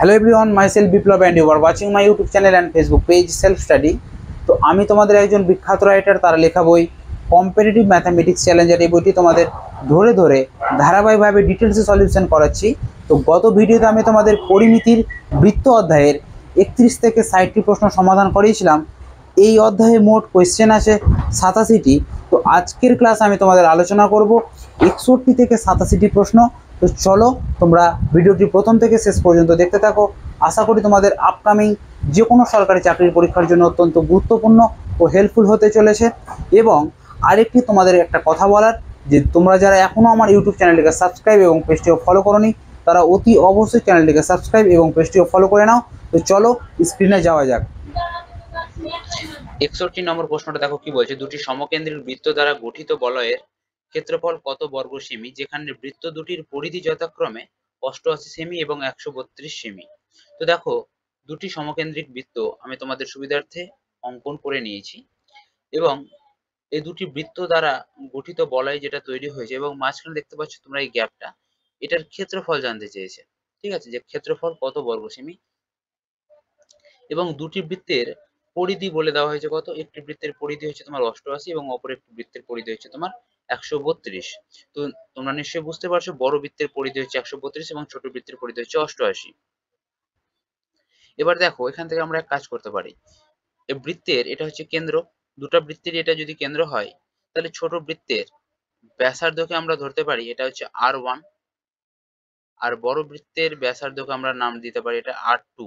Hello everyone, myself Biplab and you are watching my YouTube channel and Facebook page self study. তো আমি তোমাদের একজন বিখ্যাত রাইটার, তার লেখা বই কম্পিটিটিভ ম্যাথামেটিক্স চ্যালেঞ্জার, এই বইটি তোমাদের ধরে ধরে ধারাবাহিকভাবে ডিটেলসে সলিউশন করাচ্ছি। তো গত ভিডিওতে আমি তোমাদের পরিমিতির বৃত্ত অধ্যায়ের 31 থেকে 60টি প্রশ্ন সমাধান করিয়েছিলাম। এই অধ্যায়ে মোট কোয়েশ্চেন আছে 87টি। তো আজকের ক্লাস আমি তোমাদের আলোচনা করব 61 থেকে 87টি প্রশ্ন। তো চলো তোমরা ভিডিওটি প্রথম থেকে শেষ পর্যন্ত দেখতে থাকো। আশা করি তোমাদের আপকামিং যে কোনো সরকারি চাকরির পরীক্ষার জন্য অত্যন্ত গুরুত্বপূর্ণ ও হেল্পফুল হতে চলেছে। এবং আরেকটি তোমাদের একটা কথা বলার, যে তোমরা যারা এখনও আমার ইউটিউব চ্যানেলটিকে সাবস্ক্রাইব এবং পেজটিও ফলো করোনি, তারা অতি অবশ্যই চ্যানেলটিকে সাবস্ক্রাইব এবং পেজটিও ফলো করে নাও। তো চলো স্ক্রিনে যাওয়া যাক। 61 নম্বর প্রশ্নটা দেখো কি বলছে, দুটি সমকেন্দ্রিক বৃত্ত দ্বারা গঠিত বলয়ের ক্ষেত্রফল কত বর্গ সেমি, যেখানে বৃত্ত দুটির পরিধি যথাক্রমে 88 সেমি এবং 132 সেমি। তো দেখো, দুটি সমকেন্দ্রিক বৃত্ত আমি তোমাদের সুবিধার্থে অঙ্কন করে নিয়েছি এবং এই দুটি বৃত্ত দ্বারা গঠিত বলয় যেটা তৈরি হয়েছে এবং মাঝখানে দেখতে পাচ্ছ তোমরা এই গ্যাপটা, এটার ক্ষেত্রফল জানতে চেয়েছে। ঠিক আছে, যে ক্ষেত্রফল কত বর্গ সেমি এবং দুটি বৃত্তের পরিধি বলে দেওয়া হয়েছে কত। একটি বৃত্তের পরিধি হচ্ছে তোমার 88 এবং অপর একটি বৃত্তের পরিধি হচ্ছে তোমার 132। তো তোমরা নিশ্চয়ই বুঝতে পারছো, বড় বৃত্তের পরিধি হচ্ছে 132 এবং ছোট বৃত্তের পরিধি হচ্ছে 88। এবার দেখো, এখান থেকে আমরা এক কাজ করতে পারি। এই বৃত্তের এটা হচ্ছে কেন্দ্র, দুটো বৃত্তের এটা যদি কেন্দ্র হয়, তাহলে ছোট বৃত্তের ব্যাসার্ধকে আমরা ধরতে পারি এটা হচ্ছে R1, আর বড় বৃত্তের ব্যাসার্ধকে আমরা নাম দিতে পারি এটা R2।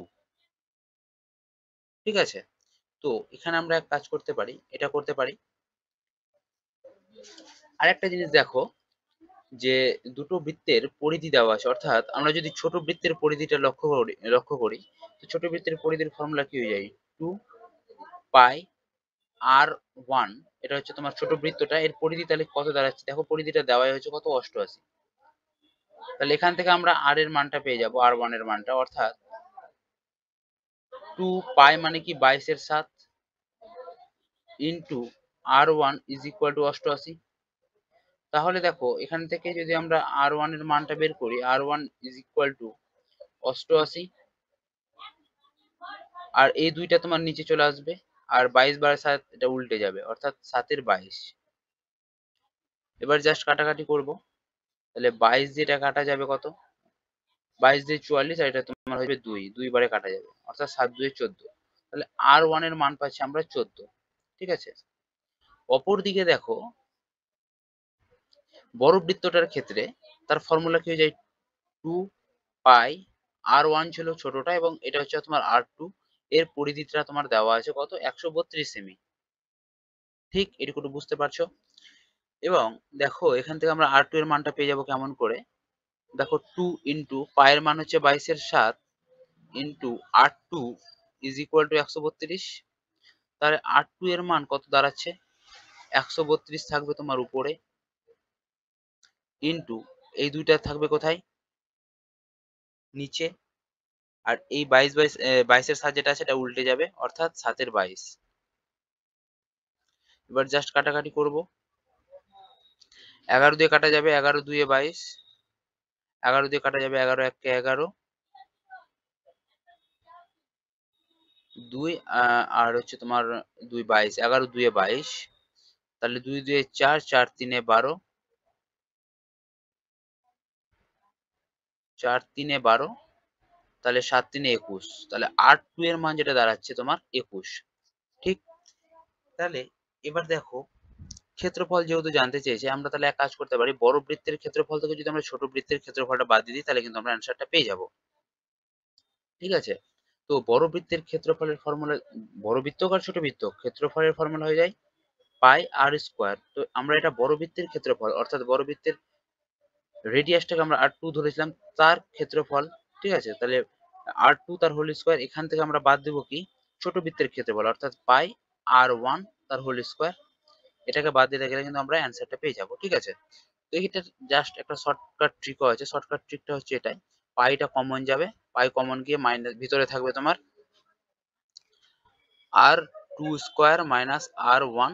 ঠিক আছে, তো এখানে আমরা এক কাজ করতে পারি, এটা করতে পারি। আরেকটা জিনিস দেখো, যে দুটো বৃত্তের পরিধি দেওয়া আছে, অর্থাৎ আমরা যদি ছোট বৃত্তের পরিধিটা লক্ষ্য করি, তো ছোট বৃত্তের পরিধির ফর্মুলা কি হয়ে যায়, 2πr1। এটা হচ্ছে তোমার ছোট বৃত্তটা, এর পরিধি তাহলে কত দাঁড়াচ্ছে, দেখো পরিধিটা দেওয়াই হচ্ছে কত, 88। তাহলে এখান থেকে আমরা আর এর মানটা পেয়ে যাবো, R1 এর মানটা, অর্থাৎ 2π মানে কি 22 এর 7 into R1 is equal two 88। তাহলে দেখো, এখান থেকে যদি আমরা R1 এর মানটা বের করি, R1 ইজ ইকুয়াল টু 88, আর এই দুইটা তোমার নিচে চলে আসবে, আর 22 বাই 7 এটা উল্টে যাবে, অর্থাৎ 7 এর 22। এবার জাস্ট কাটাকাটি করব, তাহলে 22 যেটা কাটা যাবে কত, 22 দিয়ে 44, আর এটা তোমার হবে 2 বারে কাটা যাবে, অর্থাৎ 7 2 14। তাহলে R1 এর মান পাচ্ছি আমরা 14। ঠিক আছে, অপর দিকে দেখো, বড় বৃত্তটার ক্ষেত্রে তার ফর্মুলা কি হয়ে যায়, 2πr1 ছিল ছোটটা এবং এটা হচ্ছে তোমার R2, এর পরিধিটা তোমার দেওয়া আছে কত, 132 সেমি। ঠিক এটুকু বুঝতে পারছো। এবং দেখো, এখান থেকে আমরা R2 এর মানটা পেয়ে যাবো কেমন করে, দেখো 2 ইন্টু পায়ের মান হচ্ছে 22 এর 7 into R2 is equal two 132। তাহলে R2 এর মান কত দাঁড়াচ্ছে, 132 থাকবে তোমার উপরে, ইন্টু এই দুইটা থাকবে কোথায়, নিচে, আর এই 22 এর 7 যেটা আছে এটা উল্টে যাবে, অর্থাৎ 7 এর 22। এবার জাস্ট কাটাকাটি করব, 11 দিয়ে কাটা যাবে, 11 2 22, 11 দিয়ে কাটা যাবে, 11 1 11, 2 আর হচ্ছে তোমার 2 22, 11 2 22, তাহলে 2 2 4, 4 3 12, 4 3 12, তাহলে 7 3 21, তাহলে R2 এর মান যেটা দাঁড়াচ্ছে তোমার 21। ঠিক, তাহলে এবার দেখো, ক্ষেত্রফল যেহেতু জানতে চেয়েছে, আমরা তাহলে এক কাজ করতে পারি, বড় বৃত্তের ক্ষেত্রফল থেকে যদি আমরা ছোট বৃত্তের ক্ষেত্রফলটা বাদ দিয়ে দিই, তাহলে কিন্তু আমরা অ্যান্সারটা পেয়ে যাব। ঠিক আছে, তো বড় বৃত্তের ক্ষেত্রফলের ফর্মুলা, বড় বৃত্ত আর ছোট বৃত্ত ক্ষেত্রফলের ফর্মুলা হয়ে যায় পাই আর স্কোয়ার। তো আমরা এটা বড় বৃত্তের ক্ষেত্রফল, অর্থাৎ বড় বৃত্তের রেডিয়াসটাকে আমরা R2 ধরেছিলাম, তার ক্ষেত্রফল। ঠিক আছে, তাহলে R2 তার হোল স্কোয়ার, এখান থেকে আমরা বাদ দেবো কি, ছোট বৃত্তের ক্ষেত্রফল, অর্থাৎ পাই R1 তার হোল স্কোয়ার। এটাকে বাদ দিতে গেলে কিন্তু আমরা অ্যান্সারটা পেয়ে যাব। ঠিক আছে, তো এটা জাস্ট একটা শর্টকাট ট্রিকও আছে, শর্টকাট ট্রিকটা হচ্ছে এটাই, পাইটা কমন যাবে, পাই কমন গিয়ে মাইনাস, ভিতরে থাকবে তোমার R2 স্কোয়ার মাইনাস R1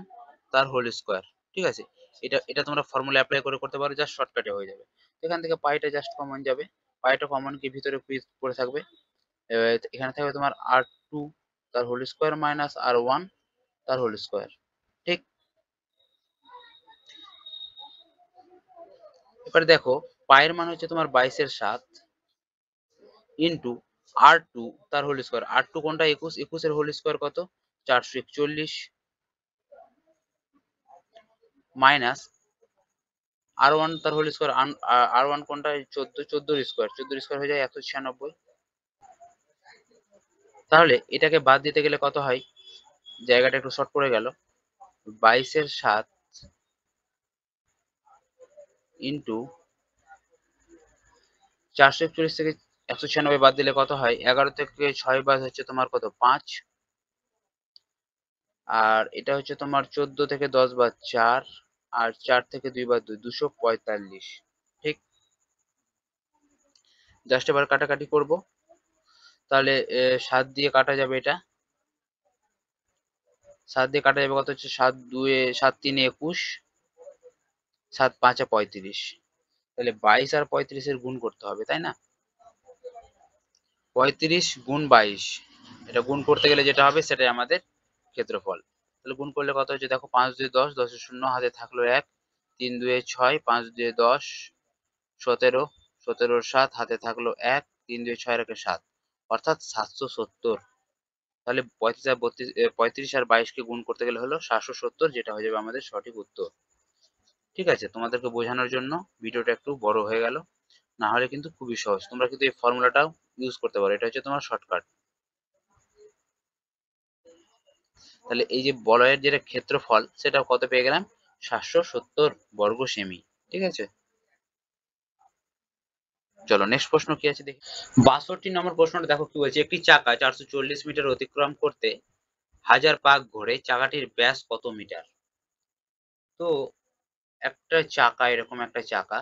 তার হোল স্কোয়ার। ঠিক আছে, এটা তোমরা ফর্মুলা অ্যাপ্লাই করে করতে পারো, জাস্ট শর্টকাটে হয়ে যাবে। এখান থেকে পাইটা জাস্ট কমন যাবে, পাইটা কমন কি ভিতরে পড়ে থাকবে এখানে থাকবে তোমার R2 তার হোল স্কোয়ার মাইনাস R1 তার হোল স্কোয়ার। ঠিক, এবারে দেখো পায়ের মান হচ্ছে তোমার 22/7 ইন্টু R2 তার হোল স্কোয়ার। R2 কোনটা? 21, 21 এর হোল স্কোয়ার কত? 441 মাইনাস R1 তার হোল স্কোয়ার। R1 কোনটা? 14, 14 এর স্কোয়ার, 14 এর স্কোয়ার হয়ে যায় 196। তাহলে এটাকে বাদ দিতে গেলে কত হয়? জায়গাটা একটু শর্ট পড়ে গেল। 22/7 ইন্টু 441 থেকে 196 বাদ দিলে কত হয়? 11 থেকে 6 বাদ হচ্ছে তোমার কত? 5। আর এটা হচ্ছে তোমার 14 থেকে 10 বাদ 4, আর 4 থেকে 2 বাদ 2, 245। ঠিক, জাস্ট এবার কাটাকাটি করব। তাহলে 7 দিয়ে কাটা যাবে, এটা 7 দিয়ে কাটা যাবে কত হচ্ছে? 7 2 7 3 21, 7 5 35। তাহলে 22 আর 35 এর গুণ করতে হবে, তাই না? 35 গুণ 22, এটা গুণ করতে গেলে যেটা হবে সেটাই আমাদের ক্ষেত্রফল। তাহলে গুণ করলে কত হচ্ছে দেখো? 5 2 10, 10 এর 0 হাতে থাকলো 1, 3 2 6, 5 2 10, 17, 17 এর 7 হাতে থাকলো 1, 3 2 6 1 7, অর্থাৎ 770। তাহলে 35 আর 22 কে গুণ করতে গেলে হলো 770, যেটা হয়ে যাবে আমাদের সঠিক উত্তর। ঠিক আছে, তোমাদেরকে বোঝানোর জন্য ভিডিওটা একটু বড় হয়ে গেল, না হলে কিন্তু খুবই সহজ। তোমরা কিন্তু এই ফর্মুলাটাও ইউজ করতে পারো, এটা হচ্ছে তোমার শর্টকাট। তাহলে এই যে বলয়ের যেটা ক্ষেত্রফল সেটা কত পেয়ে গেলাম? 770 বর্গ সেমি। ঠিক আছে, চলো নেক্সট প্রশ্ন কি আছে দেখি। 62 নম্বর প্রশ্নটা দেখো কি বলছে। একটি চাকা 440 মিটার অতিক্রম করতে 1000 পাক ঘোরে, চাকাটির ব্যাস কত মিটার? তো একটা চাকা, এরকম একটা চাকা,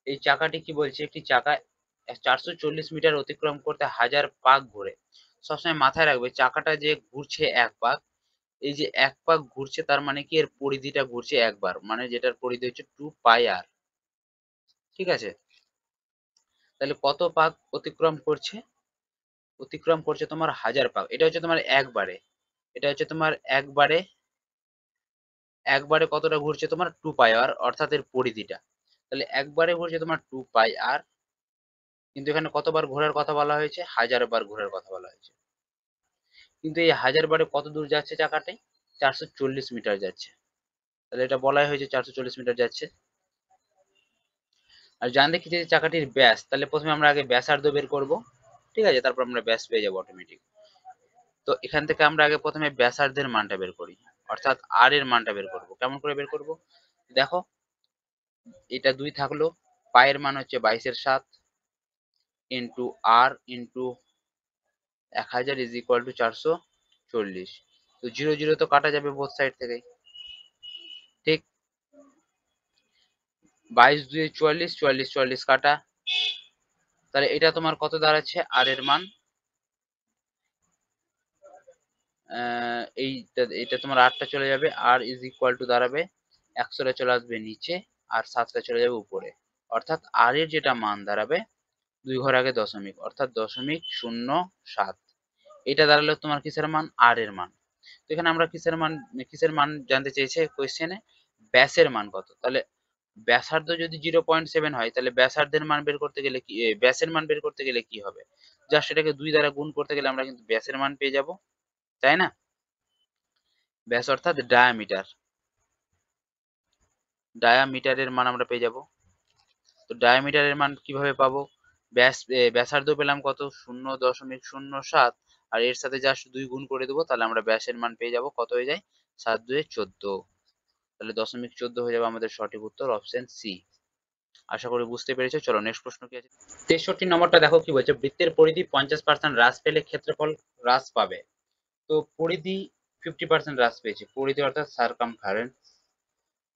এই চাকাটি কি বলছে? একটি চাকা 440 মিটার অতিক্রম করতে 1000 পাক ঘোরে। সবসময় মাথায় রাখবে চাকাটা যে ঘুরছে 1 পাক, এই যে 1 পাক ঘুরছে তার মানে কি এর পরিধিটা ঘুরছে একবার, মানে যেটার পরিধি হচ্ছে 2 পাই আর। ঠিক আছে, তাহলে কত পাক অতিক্রম করছে? অতিক্রম করছে তোমার 1000 পাক। এটা হচ্ছে তোমার একবারে, এটা হচ্ছে তোমার একবারে, একবারে কতটা ঘুরছে? তোমার 2 পাই আর, অর্থাৎ এর পরিধিটা। তাহলে একবারে ঘুরছে তোমার 2 পাই আর, কিন্তু এখানে কতবার ঘোরার কথা বলা হয়েছে? 1000 বার ঘোরার কথা বলা হয়েছে। কিন্তু এই 1000 বারে কত দূর যাচ্ছে চাকাটি? 440 মিটার যাচ্ছে। তাহলে এটা বলাই হয়েছে 440 মিটার যাচ্ছে। আর জানতে কি যে চাকাটির ব্যাস, তাহলে প্রথমে আমরা আগে ব্যাসার্ধ বের করব। ঠিক আছে, তারপর আমরা ব্যাস পেয়ে যাবো অটোমেটিক। তো এখান থেকে আমরা আগে প্রথমে ব্যাসার্ধের মানটা বের করি, অর্থাৎ আর এর মানটা বের করব। কেমন করে বের করব? দেখো এটা 2 থাকলো, পায়ের মান হচ্ছে 22/7 into R into 1000 is equal to 440। তো 0 0 তো কাটা যাবে বোথ সাইড থেকে। ঠিক, 22 2 44, 44 44 কাটা। তাহলে এটা তোমার কত দাঁড়াচ্ছে? আর এর মান এইটা তোমার 8টা চলে যাবে, আর ইজ ইকুয়াল টু দাঁড়াবে 100টা চলে আসবে নিচে, আর 7টা চলে যাবে উপরে। অর্থাৎ আর এর যেটা মান দাঁড়াবে 2 ঘর আগে দশমিক, অর্থাৎ 0.07। এটা দাঁড়ালো তোমার কিসের মান? আর এর মান। তো এখানে আমরা কিসের মান জানতে চেয়েছে কোয়েশ্চেনে? ব্যাসের মান কত। তাহলে ব্যাসার্ধ যদি 0.7 হয়, তাহলে ব্যাসার্ধের মান বের করতে গেলে কি, ব্যাসের মান বের করতে গেলে কি হবে? জাস্ট এটাকে 2 দ্বারা গুণ করতে গেলে আমরা কিন্তু ব্যাসের মান পেয়ে যাব, তাই না? ব্যাস অর্থাৎ ডায়ামিটার, ডায়ামিটারের মান আমরা পেয়ে যাব। তো ডায়ামিটারের মান কিভাবে পাবো? ব্যাসার্ধ পেলাম কত? 0.07, আর এর সাথে জাস্ট 2 গুণ করে দেবো, তাহলে আমরা ব্যাসের মান পেয়ে যাব। কত হয়ে যায়? 7 2 14। তাহলে 0.14 হয়ে যাবে আমাদের সঠিক উত্তর, অপশন সি। আশা করি বুঝতে পেরেছো। চলো নেক্সট প্রশ্ন কি আছে। 63 নম্বরটা দেখো কি বলছে। বৃত্তের পরিধি 50% হ্রাস পেলে ক্ষেত্রফল হ্রাস পাবে। তো পরিধি 50% হ্রাস পেয়েছে, পরিধি অর্থাৎ সারকামফারেন্স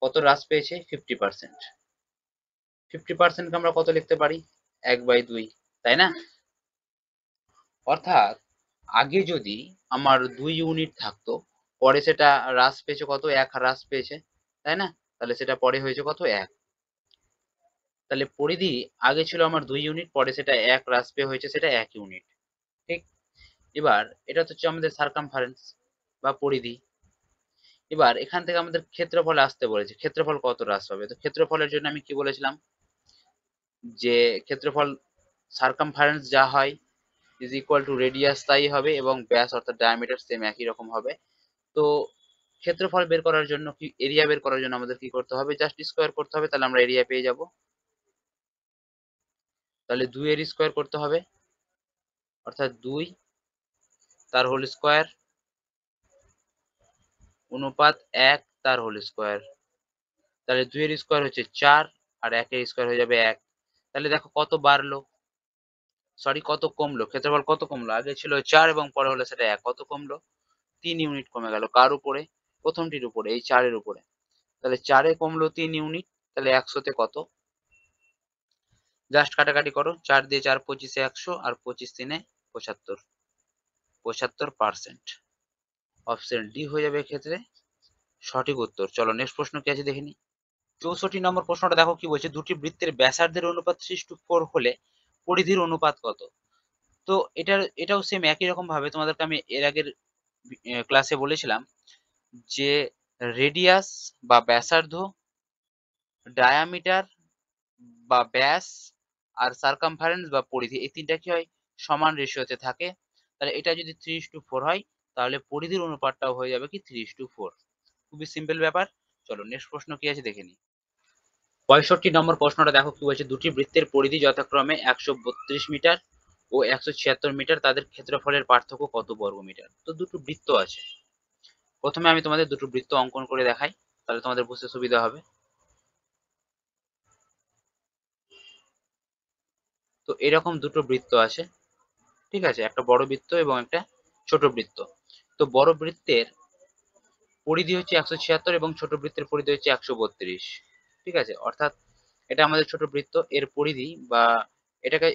কত হ্রাস পেয়েছে? 50%। 50% কে আমরা কত লিখতে পারি? 1/2, তাই না? অর্থাৎ আগে যদি আমার 2 ইউনিট থাকতো, পরে সেটা হ্রাস পেয়েছে কত? 1 হ্রাস পেয়েছে, তাই না? তাহলে সেটা পরে হয়েছে কত? 1। তাহলে পরিধি আগে ছিল আমার 2 ইউনিট, পরে সেটা 1 হ্রাস পেয়ে হয়েছে সেটা 1 ইউনিট। ঠিক, এবার এটা তো হচ্ছে আমাদের সার্কামফারেন্স বা পরিধি। এবার এখান থেকে আমাদের ক্ষেত্রফলে আসতে বলেছে, ক্ষেত্রফল কত হ্রাস পাবে। তো ক্ষেত্রফলের জন্য আমি কি বলেছিলাম যে ক্ষেত্রফল সার্কামফারেন্স যা হয় ইজ ইকুয়াল টু রেডিয়াস তাই হবে, এবং ব্যাস অর্থাৎ ডায়ামিটার সেম একই রকম হবে। তো ক্ষেত্রফল বের করার জন্য কি, এরিয়া বের করার জন্য আমাদের কি করতে হবে, জাস্ট স্কোয়ার করতে হবে, তাহলে আমরা এরিয়া পেয়ে যাব। তাহলে 2 এর স্কোয়ার করতে হবে, অর্থাৎ 2 তার হোল স্কোয়ার অনুপাত 1 তার হোল স্কোয়ার। তাহলে 2 এর স্কোয়ার হচ্ছে 4 আর 1 এর স্কোয়ার হয়ে যাবে 1। তাহলে দেখো কত বাড়লো, সরি কত কমলো, ক্ষেত্রফল কত কমলো, আগে ছিল 4 এবং পরে হলো সেটা 1, কত কমলো 3 ইউনিট কমে গেল। কার উপরে, প্রথমটির উপরে, এই 4 এর উপরে। তাহলে 4 এ কমলো 3 ইউনিট, তাহলে 100 তে কত, জাস্ট কাটাকাটি করো, 4 দিয়ে 4 25 100 আর 25 3 75, 75%। অপশন ডি হয়ে যাবে এক্ষেত্রে সঠিক উত্তর। চলো নেক্সট প্রশ্ন কি আছে দেখে নি। 64 নম্বর প্রশ্নটা দেখো কি বলছে, দুটি বৃত্তের ব্যাসার্ধের অনুপাত 3:4 হলে পরিধির অনুপাত কত। তো এটাও সেম একই রকম ভাবে তোমাদেরকে আমি এর আগের ক্লাসে বলেছিলাম যে রেডিয়াস বা ব্যাসার্ধ, ডায়ামিটার বা ব্যাস, আর সার্কামফারেন্স বা পরিধি, এই তিনটা কি হয় সমান রেশিওতে থাকে। তাহলে এটা যদি 3:4 হয় তাহলে পরিধির অনুপাতটাও হয়ে যাবে কি 3:4। খুবই সিম্পল ব্যাপার। চলো নেক্সট প্রশ্ন কি আছে দেখে নি। 65 নম্বর প্রশ্নটা দেখো কি বলছে, দুটি বৃত্তের পরিধি যথাক্রমে 132 মিটার ও 176 মিটার, তাদের ক্ষেত্রফলের পার্থক্য কত বর্গমিটার। তো দুটো বৃত্ত আছে, প্রথমে আমি তোমাদের দুটো বৃত্ত অঙ্কন করে দেখাই, তাহলে তোমাদের বুঝতে সুবিধা হবে। তো এরকম দুটো বৃত্ত আছে, ঠিক আছে, একটা বড় বৃত্ত এবং একটা ছোট বৃত্ত। তো বড় বৃত্তের পরিধি হচ্ছে 176 এবং ছোট বৃত্তের পরিধি হচ্ছে 132, ঠিক আছে। অর্থাৎ এটা আমাদের ছোট বৃত্ত, এর পরিধি বা এটাকে,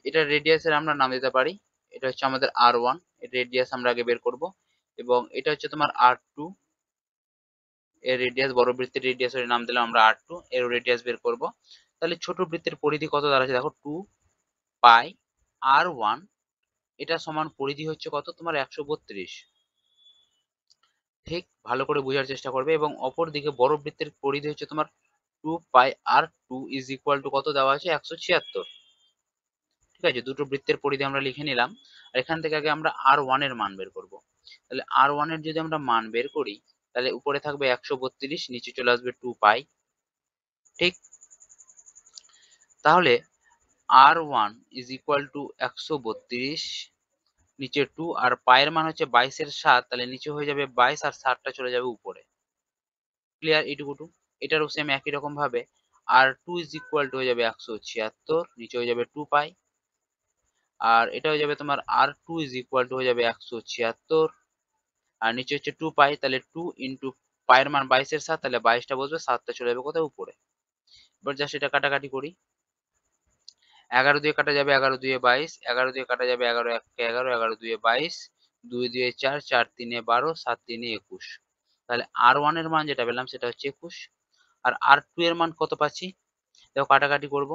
এটার রেডিয়াসের আমরা নাম দিতে পারি, এটা হচ্ছে আমাদের R1, এর রেডিয়াস আমরা আগে বের করব, এবং এটা হচ্ছে তোমার R2, এর রেডিয়াস, বড় বৃত্তের রেডিয়াসের নাম দিলাম আমরা R2, এর রেডিয়াস বের করব। তাহলে ছোট বৃত্তের পরিধি কত দাঁড়াচ্ছে দেখো, 2 পাই R1, এটা সমান পরিধি হচ্ছে কত তোমার 132। ঠিক ভালো করে বোঝার চেষ্টা করবে। এবং অপর দিকে বড় বৃত্তের পরিধি হচ্ছে তোমার 2 পাই R2 ইজ ইকুয়াল টু কত দেওয়া আছে 176, ঠিক আছে। দুটো বৃত্তের পরিধি আমরা লিখে নিলাম, আর এখান থেকে আগে আমরা R1 এর মান বের করব। তাহলে R1 এর যদি আমরা মান বের করি তাহলে উপরে থাকবে 132, নিচে চলে আসবে 2 পাই, ঠিক। তাহলে R1 ইজ ইকুয়াল টু 132, নিচে 2 আর পায়ের মান হচ্ছে 22 এর 7, তাহলে নিচে হয়ে যাবে 22 আর 7টা চলে যাবে উপরে। ক্লিয়ার এইটুকু। এটারও সেম একই রকম ভাবে R2 ইজ ইকুয়াল টু হয়ে যাবে 176, নিচে হয়ে যাবে 2 পাই, আর এটা হয়ে যাবে তোমার R2 ইজ ইকুয়াল টু হয়ে যাবে 176 আর নিচে হচ্ছে 2 পাই, তাহলে 2 ইন্টু পায়ের মান 22 এর 7, তাহলে 22টা বসবে, 7টা চলে যাবে কোথায় উপরে। এবার জাস্ট এটা কাটাকাটি করি, 11 দিয়ে কাটা যাবে 11 দুয়ে 22, 11 দিয়ে কাটা যাবে 11 1 11, 11 দুয়ে 22, 2 দুয়ে 4, 4 3 12, 7 3 21। তাহলে R1 এর মান যেটা পেলাম সেটা হচ্ছে 21, আর R2 এর মান কত পাচ্ছি দেখো, কাটাকাটি করব,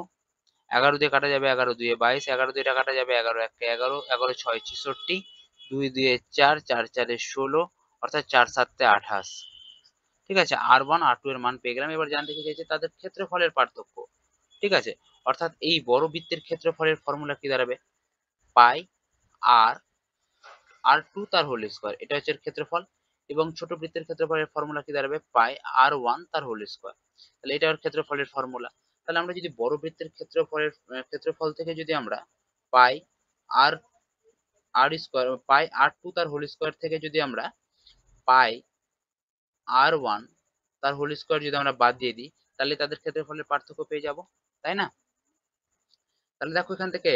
11 দিয়ে কাটা যাবে 11 দুয়ে 22, 11 দিয়ে কাটা যাবে 11 1 11, 11 6 66, 2 দুয়ে 4, 4 4 16, অর্থাৎ 4 7 28, ঠিক আছে। R1 R2 এর মান পেয়ে গেলাম। এবার জানতে কি চাইছে তাদের ক্ষেত্রফলের পার্থক্য, ঠিক আছে। অর্থাৎ এই বড় বৃত্তের ক্ষেত্রফলের ফর্মুলা কি দাঁড়াবে, পাই আর R2 তার হোল স্কয়ার, এটা হচ্ছে এর ক্ষেত্রফল। এবং ছোট বৃত্তের ক্ষেত্রফলের ফর্মুলা কি দাঁড়াবে, পাই R1 তার হোল স্কয়ার। তাহলে এটা ওর ক্ষেত্রফলের ফর্মুলা। তাহলে আমরা যদি বড় বৃত্তের ক্ষেত্রফল থেকে যদি আমরা পাই আর স্কয়ার, পাই R2 তার হোল স্কয়ার থেকে যদি আমরা পাই R1 তার হোল স্কয়ার যদি আমরা বাদ দিয়ে দিই, তাহলে তাদের ক্ষেত্রফলের পার্থক্য পেয়ে যাব, তাই না। তাহলে দেখো এখান থেকে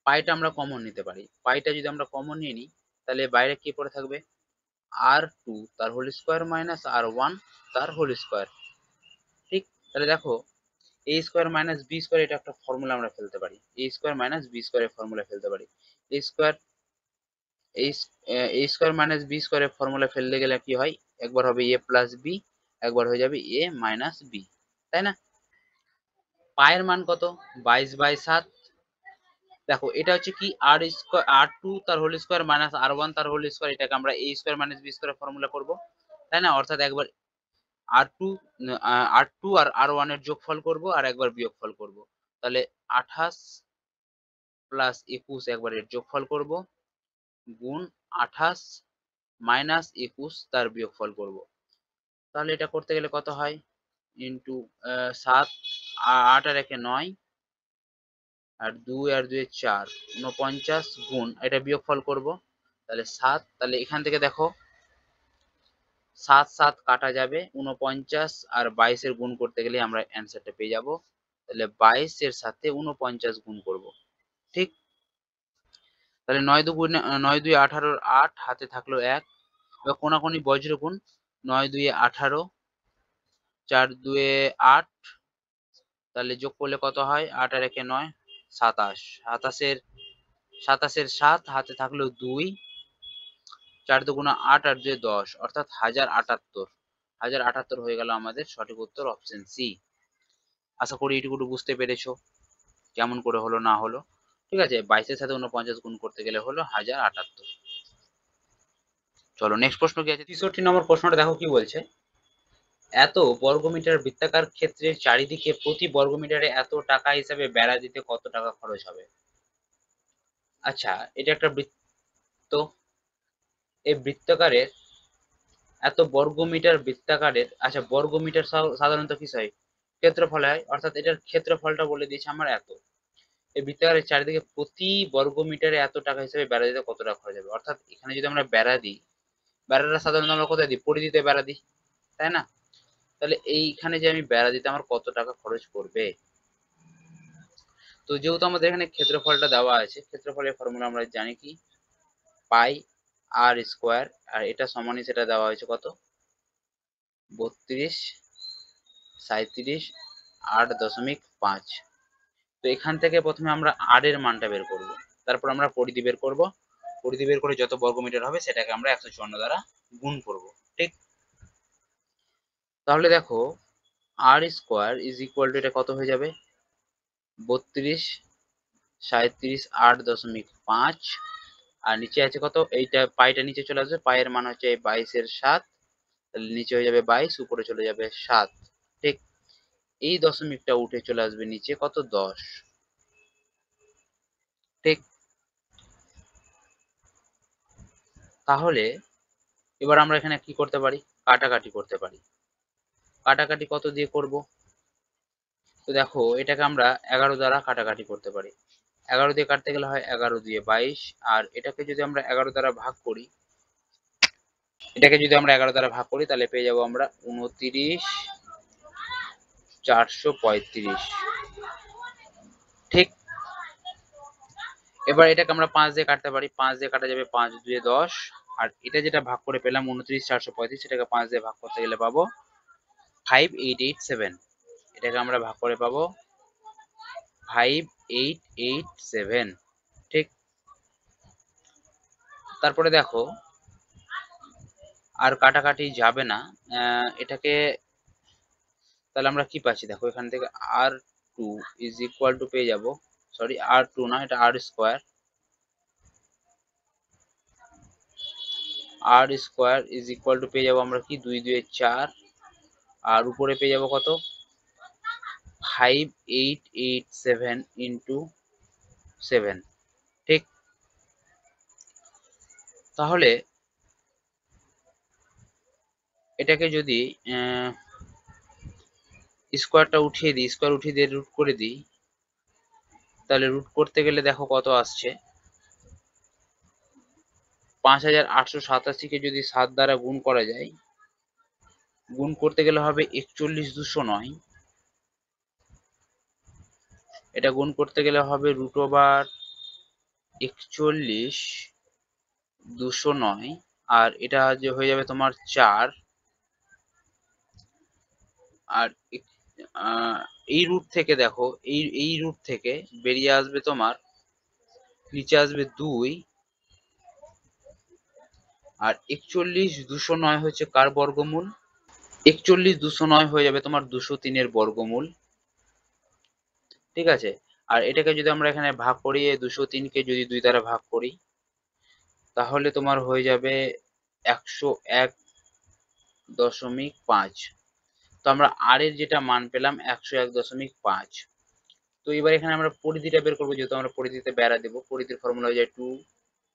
পাইটা আমরা কমন নিতে পারি, পাইটা যদি আমরা কমন নিয়ে নিই তাহলে বাইরে কি পড়ে থাকবে, R2 তার হোল স্কয়ার মাইনাস R1 তার হোল স্কয়ার, ঠিক। তাহলে দেখো a square minus b square, এটা একটা ফর্মুলা আমরা ফেলতে পারি, a স্কয়ার মাইনাস b স্কয়ারের ফর্মুলা ফেলতে পারি। a square a square minus b স্কয়ারের ফর্মুলা ফেলতে গেলে কি হয়, একবার হবে a প্লাস b, একবার হয়ে যাবে a মাইনাস b, তাই না। পায়ের মান কত, 22/7, দেখো এটা হচ্ছে কি আর স্কোয়ার R2 তার হোল স্কোয়ার মাইনাস R1 তার হোল স্কোয়ার, এটাকে আমরা a square minus b square formula করব, তাই না? অর্থাৎ একবার R2 আর R1 এর যোগফল করব আর একবার বিয়োগফল করব, তাহলে 28 প্লাস 21 একবার এর যোগফল করব গুণ 28 মাইনাস 21 তার বিয়োগফল করব। তাহলে এটা করতে গেলে কত হয়, ইন্টু 7, 8 আর 1 9 আর 2 আর 2 4, 49 গুণ এটা বিয়োগফল করব, তাহলে 7, তাহলে এখান থেকে দেখো 7 7 কাটা যাবে, 49 আর 22 এর গুণ করতে গেলে আমরা অ্যান্সারটা পেয়ে যাব, তাহলে 22 এর সাথে 49 গুণ করব, ঠিক? তাহলে 9 2 9 2 18, 8 হাতে থাকলো 1, এবার কোনাকুনি বজ্র গুণ, 9 2 18, 4 2 8, তাহলে যোগ করলে কত হয়, 8 আর 1 9, 27, 27 এর 7 হাতে থাকলো 2, 4 দুগুণা 8 আর 2 10, অর্থাৎ 1078 হয়ে গেল আমাদের সঠিক উত্তর, অপশন সি। আশা করি এইটুকু বুঝতে পেরেছো কেমন করে হলো না হলো। ঠিক আছে, 22 এর সাথে 49 গুণ করতে গেলে হলো 1078। চলো নেক্সট প্রশ্ন কি আছে, 63 নম্বর প্রশ্নটা দেখো কি বলছে, এত বর্গমিটার বৃত্তাকার ক্ষেত্রের চারিদিকে প্রতি বর্গমিটারে এত টাকা হিসাবে বেড়া দিতে কত টাকা খরচ হবে? আচ্ছা, এটা একটা বৃত্ত, এই বৃত্তাকারের এত বর্গমিটার বৃত্তাকারের, আচ্ছা বর্গমিটার সাধারণত কি হয়, ক্ষেত্রফল হয়, অর্থাৎ এটার ক্ষেত্রফলটা বলে দিয়েছে আমার এত। এই বৃত্তাকারের চারিদিকে প্রতি বর্গমিটারে এত টাকা হিসেবে বেড়া দিতে কত টাকা খরচ হবে, অর্থাৎ এখানে যদি আমরা বেড়া দিই, বেড়াটা সাধারণত আমরা কোথায় দিই, পরিধিতে বেড়া দিই, তাই না? তাহলে এইখানে যে আমি বেড়া দিতে আমার কত টাকা খরচ পড়বে? তো যেহেতু আমাদের এখানে ক্ষেত্রফলটা দেওয়া আছে, ক্ষেত্রফলের ফর্মুলা আমরা জানি কি, পাই আর স্কোয়ার, আর এটা সমানই সেটা দেওয়া হয়েছে কত, 32 37 8.5। তো এখান থেকে প্রথমে আমরা আর এর মানটা বের করব, তারপর আমরা পরিধি বের করব, পরিধি বের করে যত বর্গমিটার হবে সেটাকে আমরা 154 দ্বারা গুণ করব, ঠিক? তাহলে দেখো আর স্কোয়ার ইজ ইকুয়াল টু এটা কত হয়ে যাবে, 32 37 8.5, আর নিচে আছে কত, এইটা পাইটা নিচে চলে আসবে, পায়ের মান হচ্ছে 22 এর 7, তাহলে নিচে হয়ে যাবে 22, উপরে চলে যাবে 7, ঠিক? এই দশমিকটা উঠে চলে আসবে নিচে কত, 10, ঠিক? তাহলে এবার আমরা এখানে কি করতে পারি, কাটাকাটি করতে পারি। কাটাকাটি কত দিয়ে করব, তো দেখো এটাকে আমরা 11 দ্বারা কাটাকাটি করতে পারি। 11 দিয়ে কাটতে গেলে হয় 11 দিয়ে 22, আর এটাকে যদি আমরা 11 দ্বারা ভাগ করি, তাহলে পেয়ে যাবো আমরা 29 435, ঠিক? এবার এটাকে আমরা 5 দিয়ে কাটতে পারি, 5 দিয়ে কাটা যাবে, 5 2 10, আর এটা যেটা ভাগ করে পেলাম 29 435, এটাকে 5 দিয়ে ভাগ করতে গেলে পাবো 5887, এটাকে আমরা ভাগ করে পাবো 5887, ঠিক? তারপরে দেখো আর কাটাকাটি যাবে না, এটাকে তাহলে আমরা কি পাচ্ছি, দেখো এখান থেকে R2 ইজ ইকুয়াল টু পেয়ে যাব, সরি R2 না, এটা আর স্কোয়ার, ইজ ইকুয়াল টু পেয়ে যাবো আমরা কি, 2 2 4, আর উপরে পেয়ে যাবো কত, 5887 ইন্টু 7, ঠিক? তাহলে এটাকে যদি স্কোয়ারটা উঠিয়ে দিই, স্কোয়ার উঠিয়ে দিয়ে রুট করে দিই, তাহলে রুট করতে গেলে দেখো কত আসছে, 5887 কে যদি 7 দ্বারা গুণ করা যায়, গুণ করতে গেলে হবে 41209, এটা গুণ করতে গেলে হবে √/41 209, আর এটা যে হয়ে যাবে তোমার 4, আর এই রুট থেকে দেখো, এই রুট থেকে বেরিয়ে আসবে তোমার, নিচে আসবে 2, আর 41209 হচ্ছে কার বর্গমূল, 41209 হয়ে যাবে তোমার 203 এর বর্গমূল, ঠিক আছে? আর এটাকে যদি আমরা এখানে ভাগ করি, 203কে যদি 2 দ্বারা ভাগ করি, তাহলে তোমার হয়ে যাবে 101.5। তো আমরা আর এর যেটা মান পেলাম 101.5। তো এবার এখানে আমরা পরিধিটা বের করবো, যেহেতু আমরা পরিধিতে বেড়া দেবো। পরিধির ফর্মুলা হয়ে যায় 2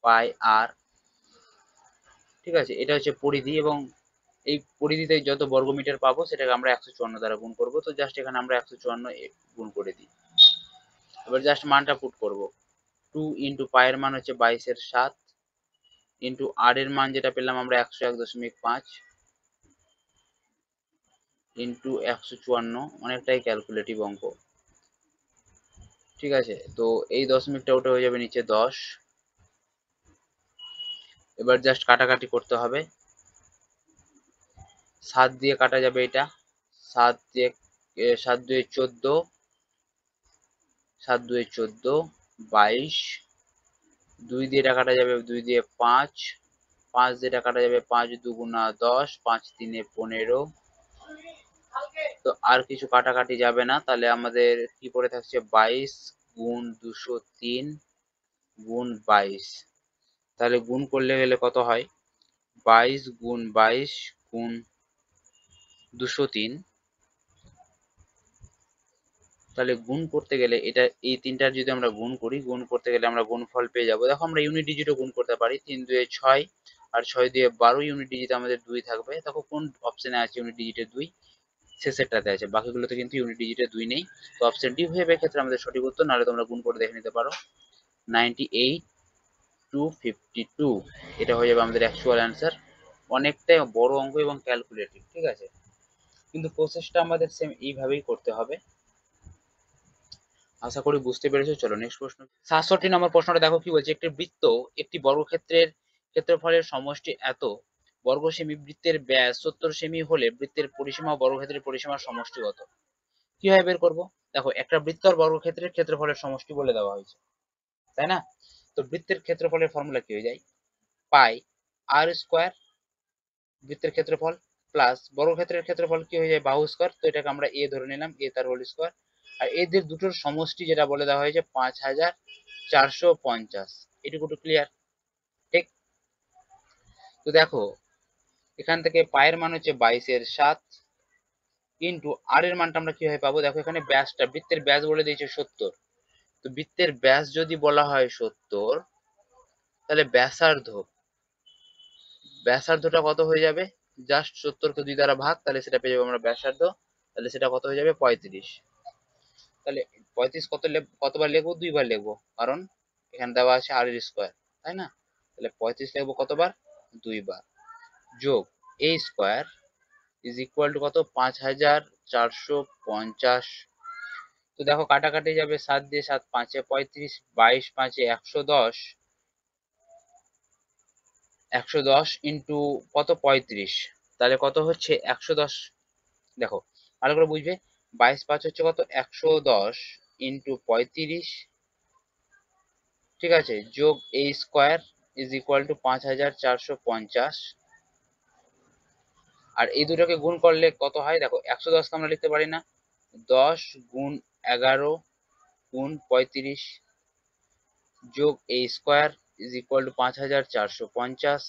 পাই আর। ঠিক আছে, এটা হচ্ছে পরিধি, এবং এই পরিধিতে যত বর্গমিটার পাবো সেটাকে আমরা 154 দ্বারা গুণ করব। তো জাস্ট এখানে আমরা 154 গুণ করে দিই। এবার জাস্ট মানটা পুট করব। 2 ইন্টু পাই এর মান হচ্ছে 22 এর 7 ইন্টু আর এর মান যেটা পেলাম আমরা 101.5 ইন্টু 154, অনেকটাই ক্যালকুলেটিভ অঙ্ক। ঠিক আছে, তো এই দশমিকটা ওটা হয়ে যাবে নিচে 10। এবার জাস্ট কাটাকাটি করতে হবে। 7 দিয়ে কাটা যাবে এটা, 7 দিয়ে 7 2 14, 7 2 14, 22। 2 দিয়ে এটা কাটা যাবে, 2 দিয়ে 5, 5 দিয়ে এটা কাটা যাবে, 5 2 10, 5 3 15। তো আর কিছু কাটাকাটি যাবে না, তাহলে আমাদের কি পড়ে থাকছে 22 গুণ 203 গুণ 22। তাহলে গুণ করলে গেলে কত হয়, 22 গুণ 22 গুণ 203। তাহলে গুণ করতে গেলে এটা, এই তিনটার যদি আমরা গুণ করি, গুণ করতে গেলে আমরা গুণফল পেয়ে যাবো। দেখো আমরা ইউনিট ডিজিটও গুণ করতে পারি, 3 2 6 আর 6 2 12। ইউনিট ডিজিট আমাদের 2 থাকবে। দেখো কোন অপশনে আছে ইউনিট ডিজিটে 2, শেষেরটাতে আছে, বাকিগুলোতে কিন্তু ইউনিট ডিজিটে 2 নেই। তো অপশন ডি হয়ে যাবে ক্ষেত্রে আমাদের সঠিক উত্তর। নাহলে তোমরা গুণ করে দেখে নিতে পারো। 98 টু 52, এটা হয়ে যাবে আমাদের অ্যাকচুয়াল অ্যান্সার। অনেকটাই বড় অঙ্ক এবং ক্যালকুলেটিভ। ঠিক আছে, কিন্তু প্রসেসটা আমাদের সেম এইভাবেই করতে হবে। আশা করি বুঝতে পেরেছো। চলো নেক্সট প্রশ্ন। 67 নম্বর প্রশ্নটা দেখো কি বলছে। একটি বৃত্ত একটি বর্গক্ষেত্রের ক্ষেত্রফলের সমষ্টি এত, বর্গ সেমি, বৃত্তের ব্যাস 70 সেমি হলে বৃত্তের পরিসীমা ও বর্গক্ষেত্রের পরিসীমার সমষ্টি কত? কিভাবে বের করব? দেখো একটা বৃত্ত আর বর্গক্ষেত্রের ক্ষেত্রফলের সমষ্টি বলে দেওয়া হয়েছে, তাই না? তো বৃত্তের ক্ষেত্রফলের ফর্মুলা কি হয়ে যায়, পাই আর স্কোয়ার বৃত্তের ক্ষেত্রফল প্লাস বর্গক্ষেত্রের ক্ষেত্রফল কি হয়ে যায়, বাহু স্কোয়ার। তো এটাকে আমরা এ ধরে নিলাম, এ তার হোল স্কোয়ার। আর এদের দুটোর সমষ্টি যেটা বলে দেওয়া হয়েছে 5450। এটুকু তো ক্লিয়ার, ঠিক? তো দেখো এখান থেকে পায়ের মান হচ্ছে 22 এর 7 ইন্টু আর এর মানটা আমরা কিভাবে পাবো, দেখো এখানে ব্যাসটা, বৃত্তের ব্যাস বলে দিয়েছে 70। তো বৃত্তের ব্যাস যদি বলা হয় 70, তাহলে ব্যাসার্ধটা কত হয়ে যাবে, জাস্ট 70কে 2 দ্বারা ভাগ, তাহলে সেটা পেয়ে যাবো আমরা ব্যাসার্ধ। তাহলে সেটা কত হয়ে যাবে, 35। তাহলে 35 কতবার লিখবো, 2 বার লিখবো, কারণ এখানে দেওয়া আছে আর এর স্কোয়ার, তাই না? তাহলে 35 লিখবো কতবার, 2 বার। যোগ এ স্কোয়ার ইজ ইকুয়াল টু কত, 5450। তো দেখো কাটাকাটি যাবে, 7 দিয়ে 7 5 35, 22 5 110, 110 ইন্টু কত 35, তাহলে কত হচ্ছে 110। দেখো ভালো করে বুঝবে, 22 5 হচ্ছে কত, 110 ইন্টু 35, ঠিক আছে, যোগ এ স্কোয়ার ইজ ইকুয়াল টু 5450। আর এই দুটোকে গুণ করলে কত হয়, দেখো 110কে আমরা লিখতে পারি না, 10 গুণ 11 গুণ 35 যোগ এ স্কোয়ার ইজ ইকুয়াল টু 5450।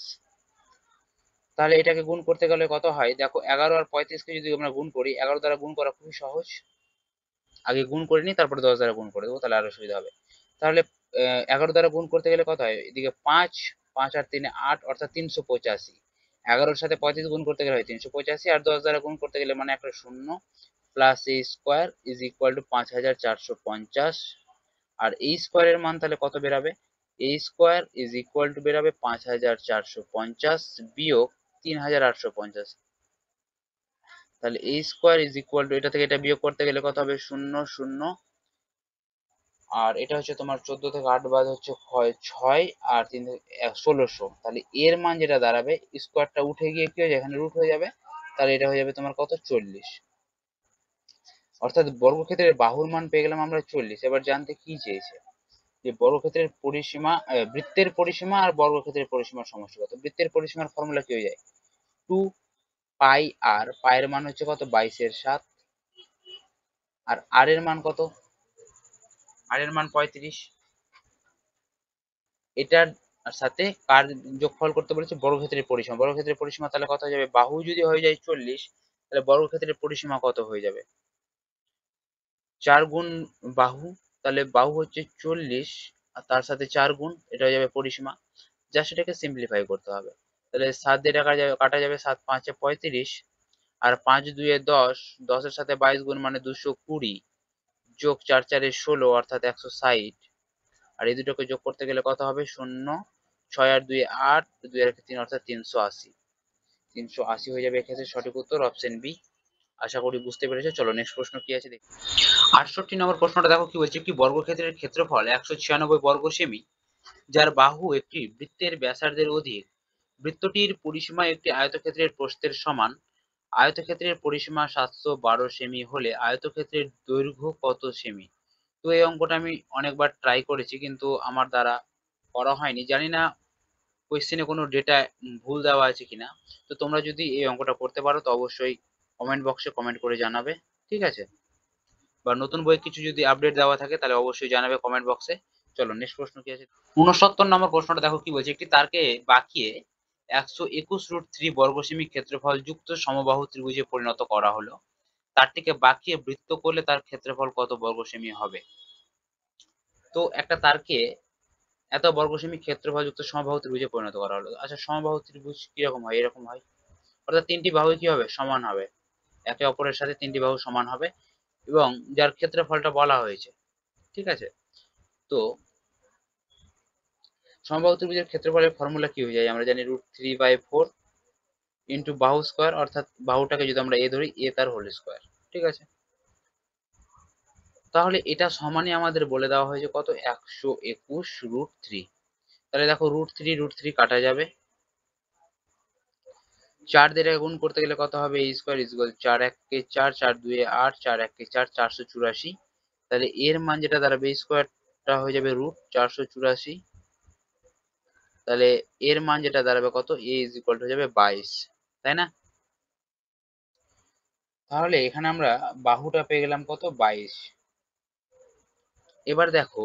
তাহলে এটাকে গুণ করতে গেলে কত হয়, দেখো 11 আর 35কে যদি আমরা গুণ করি, 11 দ্বারা গুণ করা খুবই সহজ। আগে গুণ করে নিই, তারপরে 10 দ্বারা গুণ করে দেবো, তাহলে আরো সুবিধা হবে। তাহলে 11 দ্বারা গুণ করতে গেলে কত হয়, এদিকে 5, 5 আর 3 8, অর্থাৎ 385। 11-র সাথে 35 গুণ করতে গেলে হয় 385, আর 10 দ্বারা গুণ করতে গেলে মানে একটা শূন্য, plus A square is equal two 5450। আর এই স্কোয়ারের মান তাহলে কত বেরাবে, এ স্কোয়ার ইজ ইকুয়াল টু বেরাবে 5450 বিয়োগ 3850। তাহলে এ স্কোয়ার ইজ ইকুয়াল টু, এটা থেকে এটা বিয়োগ করতে গেলে কত হবে, 0 0। আর এটা হচ্ছে তোমার 14 থেকে 8 বাদ হচ্ছে 6 আর 3 থেকে 1600। তাহলে এর মান যেটা দাঁড়াবে, স্কোয়ারটা উঠে গিয়ে কি হয়ে যায়, এখানে রুট হয়ে যাবে। তাহলে এটা হয়ে যাবে তোমার কত, 40। অর্থাৎ বর্গক্ষেত্রের বাহুর মান পেয়ে গেলাম আমরা 40। এবার জানতে কি চেয়েছে, যে বর্গক্ষেত্রের পরিসীমা, বৃত্তের পরিসীমা আর বর্গক্ষেত্রের পরিসীমার সমষ্টি কত। বৃত্তের পরিসীমার ফর্মুলা কি হয়ে যায়, 2 পাই আর, পায়ের মান হচ্ছে কত, 22 এর 7, আর আর এর মান কত, আর এর মান 35, এটার সাথে কার যোগফল করতে বলেছে, বর্গক্ষেত্রের পরিসীমা। বর্গক্ষেত্রের পরিসীমা তাহলে কত হয়ে যাবে, বাহু যদি হয়ে যায় 40, তাহলে বর্গক্ষেত্রের পরিসীমা কত হয়ে যাবে, 4 গুণ বাহু, তাহলে বাহু হচ্ছে 40 আর তার সাথে 4 গুণ, এটা হয়ে যাবে পরিসীমা। যা সেটাকে সিম্পলিফাই করতে হবে। তাহলে 7 দিয়ে কাটা যাবে 7 5 35, আর 5 2 10, 10 এর সাথে 22 গুণ মানে 220, যোগ 4 4 16 অর্থাৎ 160, আর এই দুটোকে যোগ করতে গেলে কত হবে, 0 6 আর 2 8, 2 আর 3 অর্থাৎ 380। 380 হয়ে যাবে এক্ষেত্রে সঠিক উত্তর, অপশন বি। আশা করি বুঝতে পেরেছো। চলো নেক্সট প্রশ্ন কি আছে দেখি। 68 নম্বর প্রশ্নটা দেখো কি বলছে, একটি বর্গক্ষেত্রের ক্ষেত্রফল 196 বর্গ সেমি, যার বাহু একটি বৃত্তের ব্যাসার্ধের অধিক, বৃত্তটির পরিসীমা একটি আয়তক্ষেত্রের প্রস্থের সমান, আয়তক্ষেত্রের পরিসীমা 712 সেমি হলে আয়তক্ষেত্রের দৈর্ঘ্য কত সেমি। তো এই অঙ্কটা আমি অনেকবার ট্রাই করেছি কিন্তু আমার দ্বারা করা হয়নি, জানি না কোয়েশ্চেনে কোনো ডেটা ভুল দেওয়া আছে কিনা। তো তোমরা যদি এই অঙ্কটা করতে পারো তো অবশ্যই কমেন্ট বক্সে কমেন্ট করে জানাবে, ঠিক আছে? বা নতুন বই কিছু যদি আপডেট দেওয়া থাকে তাহলে অবশ্যই জানাবে কমেন্ট বক্সে। চলো নেক্সট প্রশ্ন কি আছে। 69 নম্বর প্রশ্নটা দেখো কি বলছে, একটি তারকে বাঁকিয়ে 121√3 বর্গ সেমি ক্ষেত্রফল যুক্ত সমবাহু ত্রিভুজে পরিণত করা হলো, তারটিকে বাঁকিয়ে বৃত্ত করলে তার ক্ষেত্রফল কত বর্গ সেমি হবে। তো একটা তারকে এত বর্গ সেমি ক্ষেত্রফল যুক্ত সমবাহু ত্রিভুজে পরিণত করা হলো। আচ্ছা, সমবাহু ত্রিভুজ কিরকম হয়, এরকম হয়, অর্থাৎ তিনটি বাহু কি হবে, সমান হবে, একে অপরের সাথে তিনটি বাহু সমান হবে এবং যার ক্ষেত্রফলটা বলা হয়েছে, ঠিক আছে? তো সমবাহু ত্রিভুজের ক্ষেত্রফলের ফর্মুলা কি হয়ে যায়, আমরা জানি √3/4 ইন্টু বাহু স্কোয়ার, অর্থাৎ বাহুটাকে যদি আমরা এ ধরি, এ তার হোল স্কোয়ার, ঠিক আছে? তাহলে এটা সমানই আমাদের বলে দেওয়া হয়েছে কত, 121√3। তাহলে দেখো √3 কাটা যাবে, 4 দিয়ে গুণ করতে গেলে কত হবে, a স্কোয়ার ইকুয়াল 4 1 4, 4 2 8, 4 1 4, 484। তাহলে এর মান যেটা দাঁড়াবে, স্কোয়ারটা হয়ে যাবে √484, তাহলে এর মান যেটা দাঁড়াবে কত, a ইকুয়াল হয়ে যাবে 22, তাই না? তাহলে এখানে আমরা বাহুটা পেয়ে গেলাম কত, 22। এবার দেখো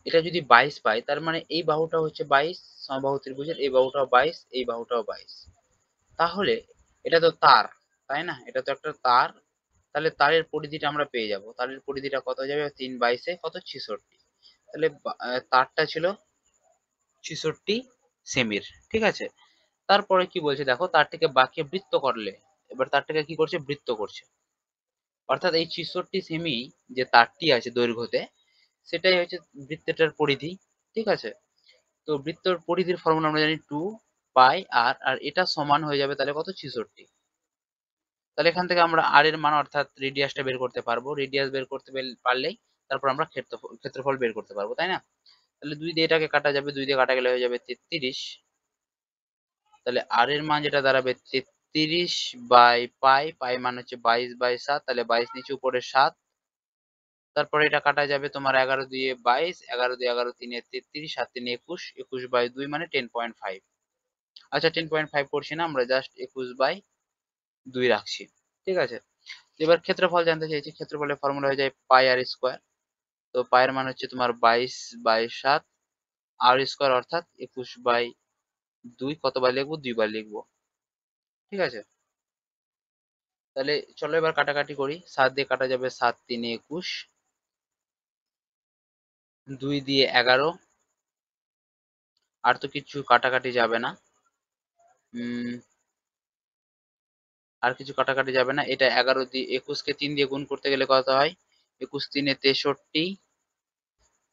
এটা যদি 22 পাই, তার মানে এই বাহুটা হচ্ছে 22, সমবাহু ত্রিভুজের এই বাহুটাও 22, এই বাহুটাও 22। তাহলে এটা তো তার, তাই না, এটা তো একটা তার। তাহলে তারের পরিধিটা আমরা পেয়ে যাব, তারের পরিধিটা কত হয়ে যাবে, 3 22 কত, 66। তাহলে তারটা ছিল 66 সেমির, ঠিক আছে? তারপরে কি বলছে দেখো, তারটাকে বাঁকিয়ে বৃত্ত করলে, এবার তারটাকে কি করছে, বৃত্ত করছে, অর্থাৎ এই 66 সেমি যে তারটি আছে দৈর্ঘ্যতে, সেটাই হচ্ছে বৃত্তটার পরিধি, ঠিক আছে? তো বৃত্তর পরিধির ফর্মুলা আমরা জানি 2 পাই আর, আর এটা সমান হয়ে যাবে তাহলে কত, 66। তাহলে এখান থেকে আমরা আর এর মান অর্থাৎ রেডিয়াসটা বের করতে পারবো, রেডিয়াস বের করতে পারলেই তারপর আমরা ক্ষেত্রফল বের করতে পারবো, তাই না? তাহলে 2 দিয়ে এটাকে কাটা যাবে, 2 দিয়ে কাটা গেলে হয়ে যাবে 33। তাহলে আর এর মান যেটা দাঁড়াবে 33 বাই পাই, পাই মান হচ্ছে 22/7, তাহলে 22 নিচে উপরে 7, তারপরে এটা কাটা যাবে তোমার 11 দিয়ে 22, 11 দিয়ে 11, 3 33, 7 3 21, 21/2 মানে 10.5। আচ্ছা 10.5 করছি না, আমরা জাস্ট 21/2 রাখছি, ঠিক আছে? এবার ক্ষেত্রফল জানতে চাইছি, ক্ষেত্রফলের ফর্মুলা হয়ে যায় পাই আর স্কোয়ার। তো পায়ের মান হচ্ছে তোমার 22/7, আর স্কোয়ার অর্থাৎ 21/2, কতবার লিখবো, 2 বার লিখবো, ঠিক আছে? তাহলে চলো এবার কাটাকাটি করি, 7 দিয়ে কাটা যাবে, 7 3 21, 2 দিয়ে 11, আর তো কিছু কাটাকাটি যাবে না, আর কিছু কাটাকাটি যাবে না। এটা 11 দিয়ে 21কে 3 দিয়ে গুণ করতে গেলে কত হয়, 21 3 63,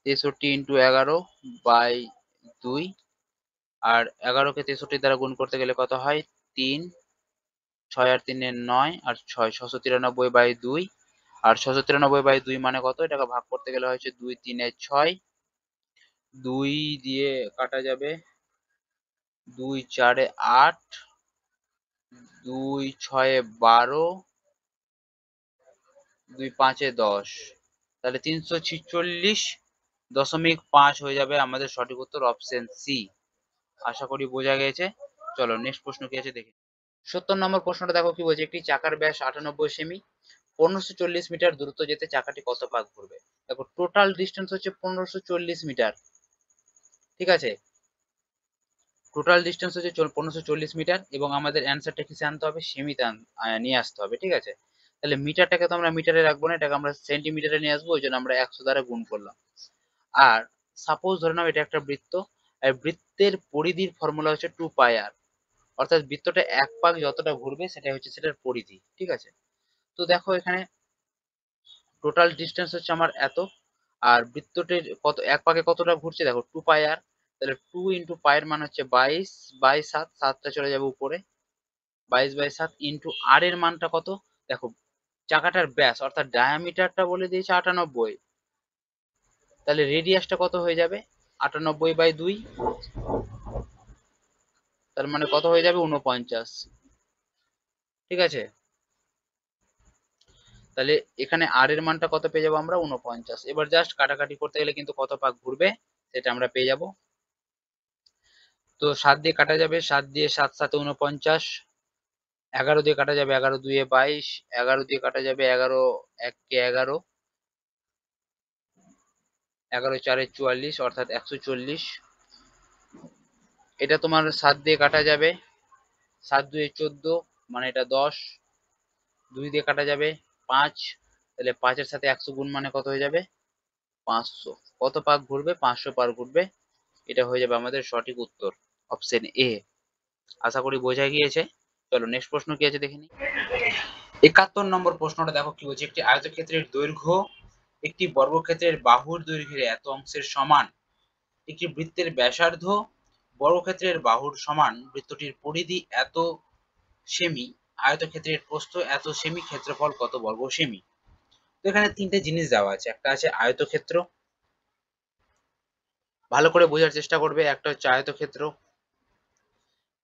63 ইন্টু 11/2, আর 11কে 63 দ্বারা গুণ করতে গেলে কত হয়, 3, 6 আর 3 9, আর 6 693/2, আর 693/2 মানে কত, এটাকে ভাগ করতে গেলে হচ্ছে 2 3 6, 2 দিয়ে কাটা যাবে, 2 4 8, 2 6 12, 2 5 10, তাহলে 346.5 হয়ে যাবে আমাদের সঠিক উত্তর, অপশন সি। আশা করি বোঝা গেছে। চলো নেক্সট প্রশ্ন কি আছে দেখি। 70 নম্বর প্রশ্নটা দেখো কি বলছে, একটি চাকার ব্যাস 98 সেমি, 1540 মিটার দ্রুত যেতে চাকাটি কত পাক ঘুরবে। দেখো টোটাল ডিস্টেন্স হচ্ছে 1540 মিটার, ঠিক আছে, টোটাল ডিস্টেন্স হচ্ছে 1540 মিটার, এবং আমাদের অ্যান্সারটা কিসে আনতে হবে, সেমিতে নিয়ে আসতে হবে, ঠিক আছে। তাহলে মিটারটাকে তো আমরা মিটারে রাখবো না, এটাকে আমরা সেন্টিমিটারে নিয়ে আসবো, ওই জন্য আমরা 100 দ্বারা গুণ করলাম। আর সাপোজ ধরে নাও এটা একটা বৃত্ত, আর বৃত্তের পরিধির ফর্মুলা হচ্ছে 2πr, অর্থাৎ বৃত্তটা এক পাক যতটা ঘুরবে সেটাই হচ্ছে সেটার পরিধি, ঠিক আছে। তো দেখো এখানে টোটাল ডিস্টেন্স হচ্ছে আমার এত, আর বৃত্তটির কত এক পাকে কতটা ঘুরছে দেখো 2πr, তাহলে 2 ইন্টু পায়ের মান হচ্ছে 22/7, 7টা চলে যাবে উপরে, 22/7 ইন্টু আর এর মানটা কত, দেখো চাকাটার ব্যাস অর্থাৎ ডায়ামিটারটা বলে দিয়েছে 98, তাহলে রেডিয়াসটা কত হয়ে যাবে 98/2, তার মানে কত হয়ে যাবে 49, ঠিক আছে। তাহলে এখানে আর এর মানটা কত পেয়ে যাবো আমরা 49। এবার জাস্ট কাটাকাটি করতে গেলে কিন্তু কত পাক ঘুরবে সেটা আমরা পেয়ে যাব। তো 7 দিয়ে কাটা যাবে, 7 দিয়ে 7 7 49, 11 দিয়ে কাটা যাবে, 11 2 22, 11 দিয়ে কাটা যাবে, 11 1 11, 11 4 44, অর্থাৎ 140। এটা তোমার 7 দিয়ে কাটা যাবে, 7 2 14, মানে এটা 10, 2 দিয়ে কাটা যাবে 5, তাহলে 5 এর সাথে 100 গুণ মানে কত হয়ে যাবে 500। কত পাক ঘুরবে 500 পাক ঘুরবে, এটা হয়ে যাবে আমাদের সঠিক উত্তর, অপশন এ। আশা করি বোঝা গিয়েছে। চলো নেক্সট প্রশ্ন কি আছে দেখে নিই। 71 নম্বর প্রশ্নটা দেখো কি বলছে, একটি আয়তক্ষেত্রের দৈর্ঘ্য একটি বর্গক্ষেত্রের বাহুর দৈর্ঘ্যের এত অংশের সমান, একটি বৃত্তের ব্যাসার্ধ বর্গক্ষেত্রের বাহুর সমান, বৃত্তটির পরিধি এত সেমি, আয়তক্ষেত্রের প্রস্থ এত সেমি, ক্ষেত্রফল কত বর্গ সেমি। তো এখানে তিনটে জিনিস দেওয়া আছে, একটা আছে আয়তক্ষেত্র, ভালো করে বোঝার চেষ্টা করবে, একটা হচ্ছে আয়তক্ষেত্র,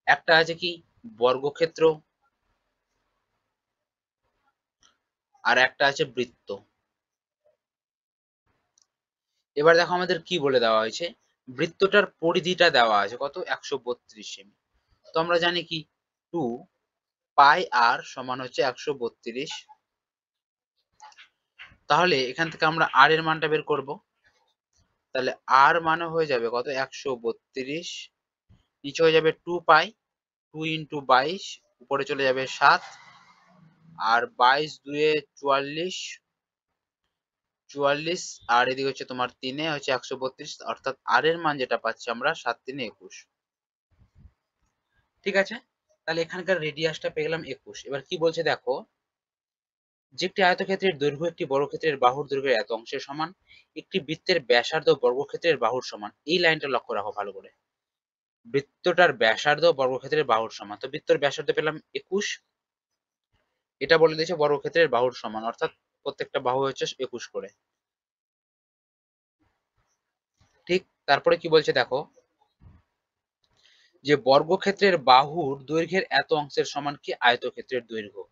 একটা আছে কি বর্গক্ষেত্র, আর একটা আছে বৃত্ত। এবার দেখো আমাদের কি বলে দেওয়া হয়েছে, বৃত্তটার পরিধিটা দেওয়া আছে কত 132 সেমি। তো আমরা জানি কি 2πr সমান হচ্ছে 132, তাহলে এখান থেকে আমরা আর এর মানটা বের করব, তাহলে আর মানে হয়ে যাবে কত 132, নিচে হয়ে যাবে 2π, 2 ইন্টু 22, উপরে চলে যাবে 7, আর 22 2 44, 44, আর এদিকে হচ্ছে তোমার 3 হচ্ছে 132, অর্থাৎ আর এর মান যেটা পাচ্ছি আমরা 7 3 21, ঠিক আছে। তাহলে এখানকার রেডিয়াসটা পেয়ে গেলাম 21। এবার কি বলছে দেখো, যে একটি আয়তক্ষেত্রের দৈর্ঘ্য একটি বর্গক্ষেত্রের বাহুর দৈর্ঘ্যের এত অংশের সমান, একটি বৃত্তের ব্যাসার্ধ বর্গক্ষেত্রের বাহুর সমান। এই লাইনটা লক্ষ্য রাখো ভালো করে, বৃত্তটার ব্যাসার্ধ বর্গক্ষেত্রের বাহুর সমান। তো বৃত্তর ব্যাসার্ধ পেলাম 21, এটা বলে দিয়েছে বর্গক্ষেত্রের বাহুর সমান, অর্থাৎ প্রত্যেকটা বাহু হচ্ছে 21 করে, ঠিক। তারপরে কি বলছে দেখো, যে বর্গক্ষেত্রের বাহুর দৈর্ঘ্যের এত অংশের সমান কি আয়তক্ষেত্রের দৈর্ঘ্য।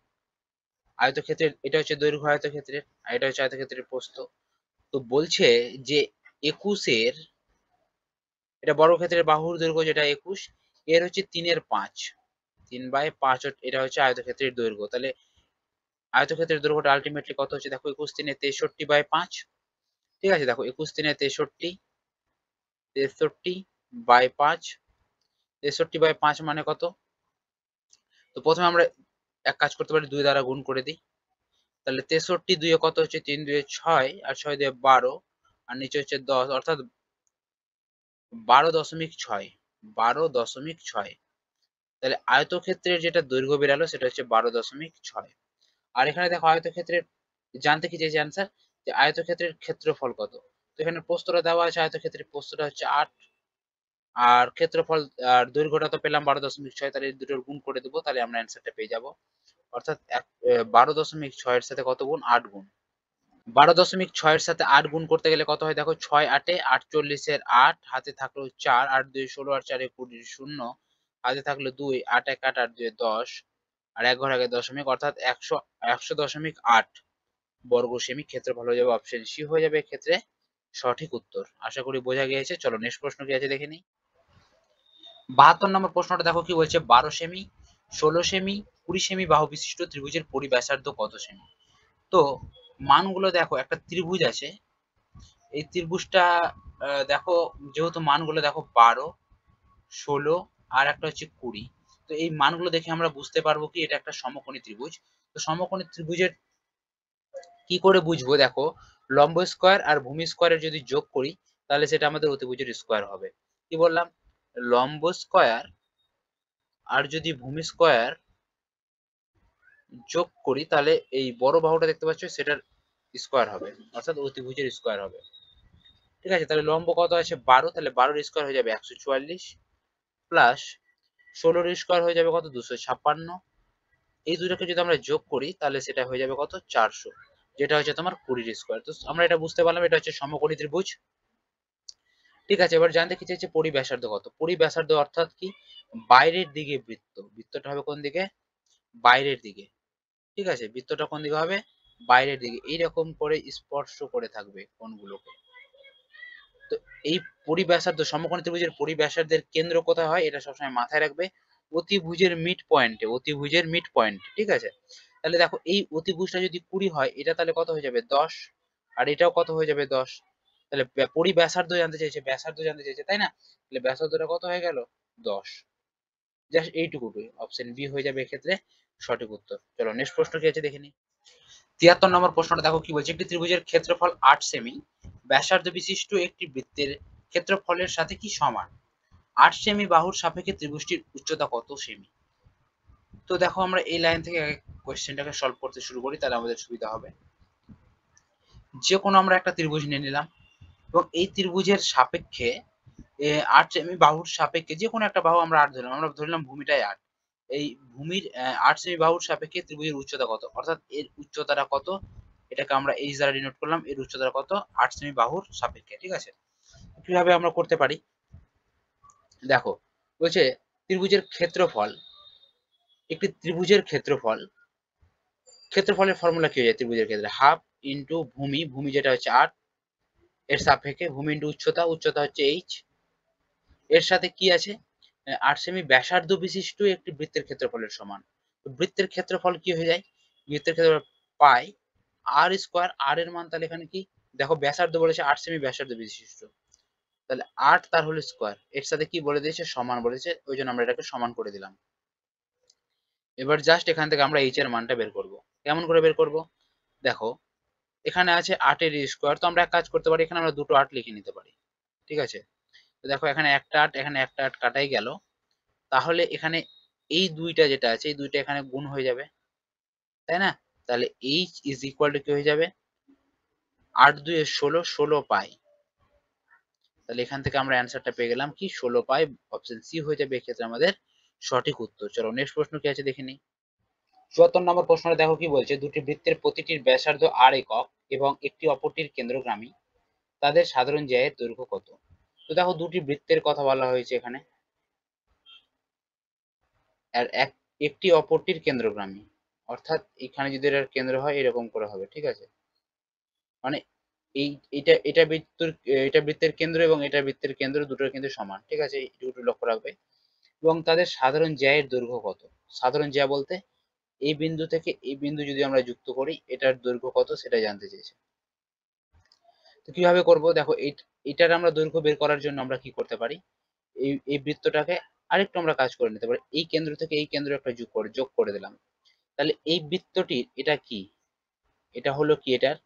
আয়তক্ষেত্রের এটা হচ্ছে দৈর্ঘ্য আয়তক্ষেত্রের, আর এটা হচ্ছে আয়তক্ষেত্রের প্রস্থ। তো বলছে যে 21-এর, এটা বর্গক্ষেত্রের বাহুর দৈর্ঘ্য যেটা 21, এর হচ্ছে 3/5, 3/5, এটা হচ্ছে আয়তক্ষেত্রের দৈর্ঘ্য। তাহলে আয়তক্ষেত্রের দৈর্ঘ্যটা আলটিমেটলি কত হচ্ছে দেখো 21 3 63/5, ঠিক আছে। দেখো 21 3 63, 63/5, 63/5 মানে কত। তো প্রথমে আমরা এক কাজ করতে পারি, 2 দ্বারা গুণ করে দিই, তাহলে 63 2 কত হচ্ছে 3 2 6, আর 6 দিয়ে 12, আর নিচে হচ্ছে 10, অর্থাৎ 12.6, 12.6। তাহলে আয়তক্ষেত্রের যেটা দৈর্ঘ্য বেরালো সেটা হচ্ছে 12.6। আর এখানে দেখো আয়তক্ষেত্রের জানতে কি চাইছে অ্যান্সার, যে আয়তক্ষেত্রের ক্ষেত্রফল কত। তো এখানে প্রস্থটা দেওয়া আছে, আয়তক্ষেত্রের প্রস্থটা হচ্ছে 8, আর ক্ষেত্রফল আর দৈর্ঘ্যটা তো পেলাম 12.6, তাহলে এই দুটোর গুণ করে দেবো, তাহলে আমরা অ্যান্সারটা পেয়ে যাবো। অর্থাৎ 12.6 এর সাথে কত গুণ 8 গুণ, 12.6 এর সাথে 8 গুণ করতে গেলে কত হয় দেখো, 6 8 48 এর 8, হাতে থাকলো 4, 8 2 16, আর 4 20, 0, হাতে থাকলো 2, 8 1 8, 8 2 10, আর এক ঘর আগে দশমিক, অর্থাৎ 100.8 বর্গ সেমি ক্ষেত্রফল হয়ে যাবে, অপশন সি হয়ে যাবে এক্ষেত্রে সঠিক উত্তর। আশা করি বোঝা গিয়েছে। চলো নেক্সট প্রশ্ন কি আছে দেখে নিই। 72 নম্বর প্রশ্নটা দেখো কি বলছে, 12 সেমি, 16 সেমি, 20 সেমি বাহু বিশিষ্ট ত্রিভুজের পরিব্যাসার্ধ কত সেমি। তো মানগুলো দেখো, একটা ত্রিভুজ আছে, এই ত্রিভুজটা দেখো, যেহেতু মানগুলো দেখো 12, 16 আর একটা হচ্ছে 20, তো এই মানগুলো দেখে আমরা বুঝতে পারবো কি এটা একটা সমকোণী ত্রিভুজ। তো সমকোণী ত্রিভুজের কি করে বুঝবো, দেখো লম্ব স্কয়ার আর ভূমি স্কয়ারের যদি যোগ করি তাহলে সেটা আমাদের অতিভুজের স্কয়ার হবে। কি বললাম, লম্ব স্কয়ার আর যদি ভূমি স্কয়ার যোগ করি তাহলে এই বড় বাহুটা দেখতে পাচ্ছ সেটার স্কয়ার হবে, অর্থাৎ অতিভুজের স্কয়ার হবে। ঠিক আছে, তাহলে লম্ব কত আছে 12, তাহলে 12 এর স্কয়ার হয়ে যাবে 144, প্লাস 16 এর স্কয়ার হয়ে যাবে কত 256। এই দুটোকে যদি আমরা যোগ করি তাহলে সেটা হয়ে যাবে কত 400, যেটা হচ্ছে তোমার 20 এর স্কয়ার। তো আমরা এটা বুঝতে পারলাম এটা হচ্ছে সমকোণী ত্রিভুজ। ঠিক আছে, এবার জানতে কি চাইছে পরিব্যাসার্ধ কত। পরিব্যাসার্ধ অর্থাৎ কি, বাইরের দিকে বৃত্ত, বৃত্তটা হবে কোন দিকে, বাইরের দিকে। ঠিক আছে, বৃত্তটা কোন দিকে হবে, বাইরের দিকে, এইরকম করে স্পর্শ করে থাকবে কোণগুলোকে। তো এই পরিব্যাসার্ধ, সমকোণী ত্রিভুজের পরিব্যাসার্ধের কেন্দ্র কোথায় হয় এটা সবসময় মাথায় রাখবে, অতিভুজের মিড পয়েন্টে, অতিভুজের মিড পয়েন্ট। ঠিক আছে, তাহলে দেখো এই অতিভুজটা যদি 20 হয় এটা তাহলে কত হয়ে যাবে 10, আর এটাও কত হয়ে যাবে 10। তাহলে পরিব্যাসার্ধ জানতে চাইছে, ব্যাসার্ধ জানতে চাইছে, তাই না? তাহলে ব্যাসার্ধটা কত হয়ে গেল 10। জাস্ট এইটুকুই, অপশন বি হয়ে যাবে এক্ষেত্রে সঠিক উত্তর। চলো নেক্সট প্রশ্ন কি আছে দেখে নি। 73 নম্বর প্রশ্নটা দেখো কি বলছে, একটি ত্রিভুজের ক্ষেত্রফল 8 সেমি, ব্যাসার্ধ বিশিষ্ট একটি বৃত্তের ক্ষেত্রফলের সাথে কি সমান? 8 সেমি বাহুর সাপেক্ষে ত্রিভুজটির উচ্চতা কত সেমি? তো দেখো আমরা এই লাইন থেকে কোশ্চেনটাকে সলভ করতে শুরু করি, তাহলে আমাদের সুবিধা হবে। যে কোনো আমরা একটা ত্রিভুজ নিয়ে নিলাম এবং এই ত্রিভুজের সাপেক্ষে 8 সেমি বাহুর সাপেক্ষে যে কোনো একটা বাহু আমরা 8 ধরলাম, আমরা ধরলাম ভূমিটাই 8, এই ভূমির 8 সেমি বাহুর সাপেক্ষে ত্রিভুজের উচ্চতা কত, অর্থাৎ এর উচ্চতাটা কত, এটাকে আমরা এইচ দ্বারা ডিনোট করলাম, এর উচ্চতাটা কত 8 সেমি বাহুর সাপেক্ষে। ঠিক আছে, কিভাবে আমরা করতে পারি দেখো, বলছে ত্রিভুজের ক্ষেত্রফল, একটি ত্রিভুজের ক্ষেত্রফল, ক্ষেত্রফলের ফর্মুলা কি হয়ে যায় ত্রিভুজের ক্ষেত্রে, হাফ ইন্টু ভূমি, ভূমি যেটা হচ্ছে 8 এর সাপেক্ষে, ভূমি ইন্টু উচ্চতা, উচ্চতা হচ্ছে এইচ, এর সাথে কি আছে 8 সেমি ব্যাসার্ধ বিশিষ্ট একটি বৃত্তের ক্ষেত্রফলের সমান। তো বৃত্তের ক্ষেত্রফল কি হয়ে যায়, বৃত্তের ক্ষেত্রফল পাই আর স্কয়ার, আর এর মান তাহলে এখানে কি, দেখো ব্যাসার্ধ বলেছে 8 সেমি ব্যাসার্ধ বিশিষ্ট, তাহলে 8 তার হলো স্কয়ার, এর সাথে কি বলে দিয়েছে সমান বলেছে, ওই জন্য আমরা এটাকে সমান করে দিলাম। এবার জাস্ট এখান থেকে আমরা এইচ এর মানটা বের করব। কেমন করে বের করব, দেখো এখানে আছে 8 এর স্কয়ার, তো আমরা এক কাজ করতে পারি, এখানে আমরা দুটো 8 লিখে নিতে পারি। ঠিক আছে, তো দেখো এখানে একটা 8, এখানে একটা 8 কাটাই গেল, তাহলে এখানে এই দুইটা যেটা আছে এই দুইটা এখানে গুণ হয়ে যাবে, তাই না? তাহলে এইচ ইজ ইকুয়াল টু কি হয়ে যাবে, 8 2 এর 16, 16 পাই। তাহলে এখান থেকে আমরা অ্যান্সারটা পেয়ে গেলাম কি 16 পাই, অপশন সি হয়ে যাবে এক্ষেত্রে আমাদের সঠিক উত্তর। চলো নেক্সট প্রশ্ন কি আছে দেখে নিই। 74 নম্বর প্রশ্নটা দেখো কি বলছে, দুটি বৃত্তের প্রতিটির ব্যাসার্ধ আর একক এবং একটি অপরটির কেন্দ্রগামী, তাদের সাধারণ জ্যায়ের দৈর্ঘ্য কত? তো দেখো দুটি বৃত্তের কথা বলা হয়েছে এখানে, আর একটি অপরটির কেন্দ্রগামী, অর্থাৎ এখানে যদি এটার কেন্দ্র হয় এরকম করে হবে। ঠিক আছে, মানে এই এটা এটা বৃত্তের, এটা বৃত্তের কেন্দ্র এবং এটা বৃত্তের কেন্দ্র, দুটোর কিন্তু সমান। ঠিক আছে, এইটুকু লক্ষ্য রাখবে। এবং তাদের সাধারণ জ্যায়ের দৈর্ঘ্য কত? সাধারণ জ্যা বলতে এই বিন্দু থেকে এই বিন্দু যদি আমরা যুক্ত করি এটার দৈর্ঘ্য কত সেটা জানতে চেয়েছে। তো কিভাবে করব, দেখো এটার আমরা দৈর্ঘ্য বের করার জন্য আমরা কি করতে পারি, এই বৃত্তটাকে আরেকটু আমরা কাজ করে নিতে পারি, এই কেন্দ্র থেকে এই কেন্দ্র একটা যোগ করে দিলাম, তাহলে এই বৃত্তটির এটা কি, এটা হলো কি এটার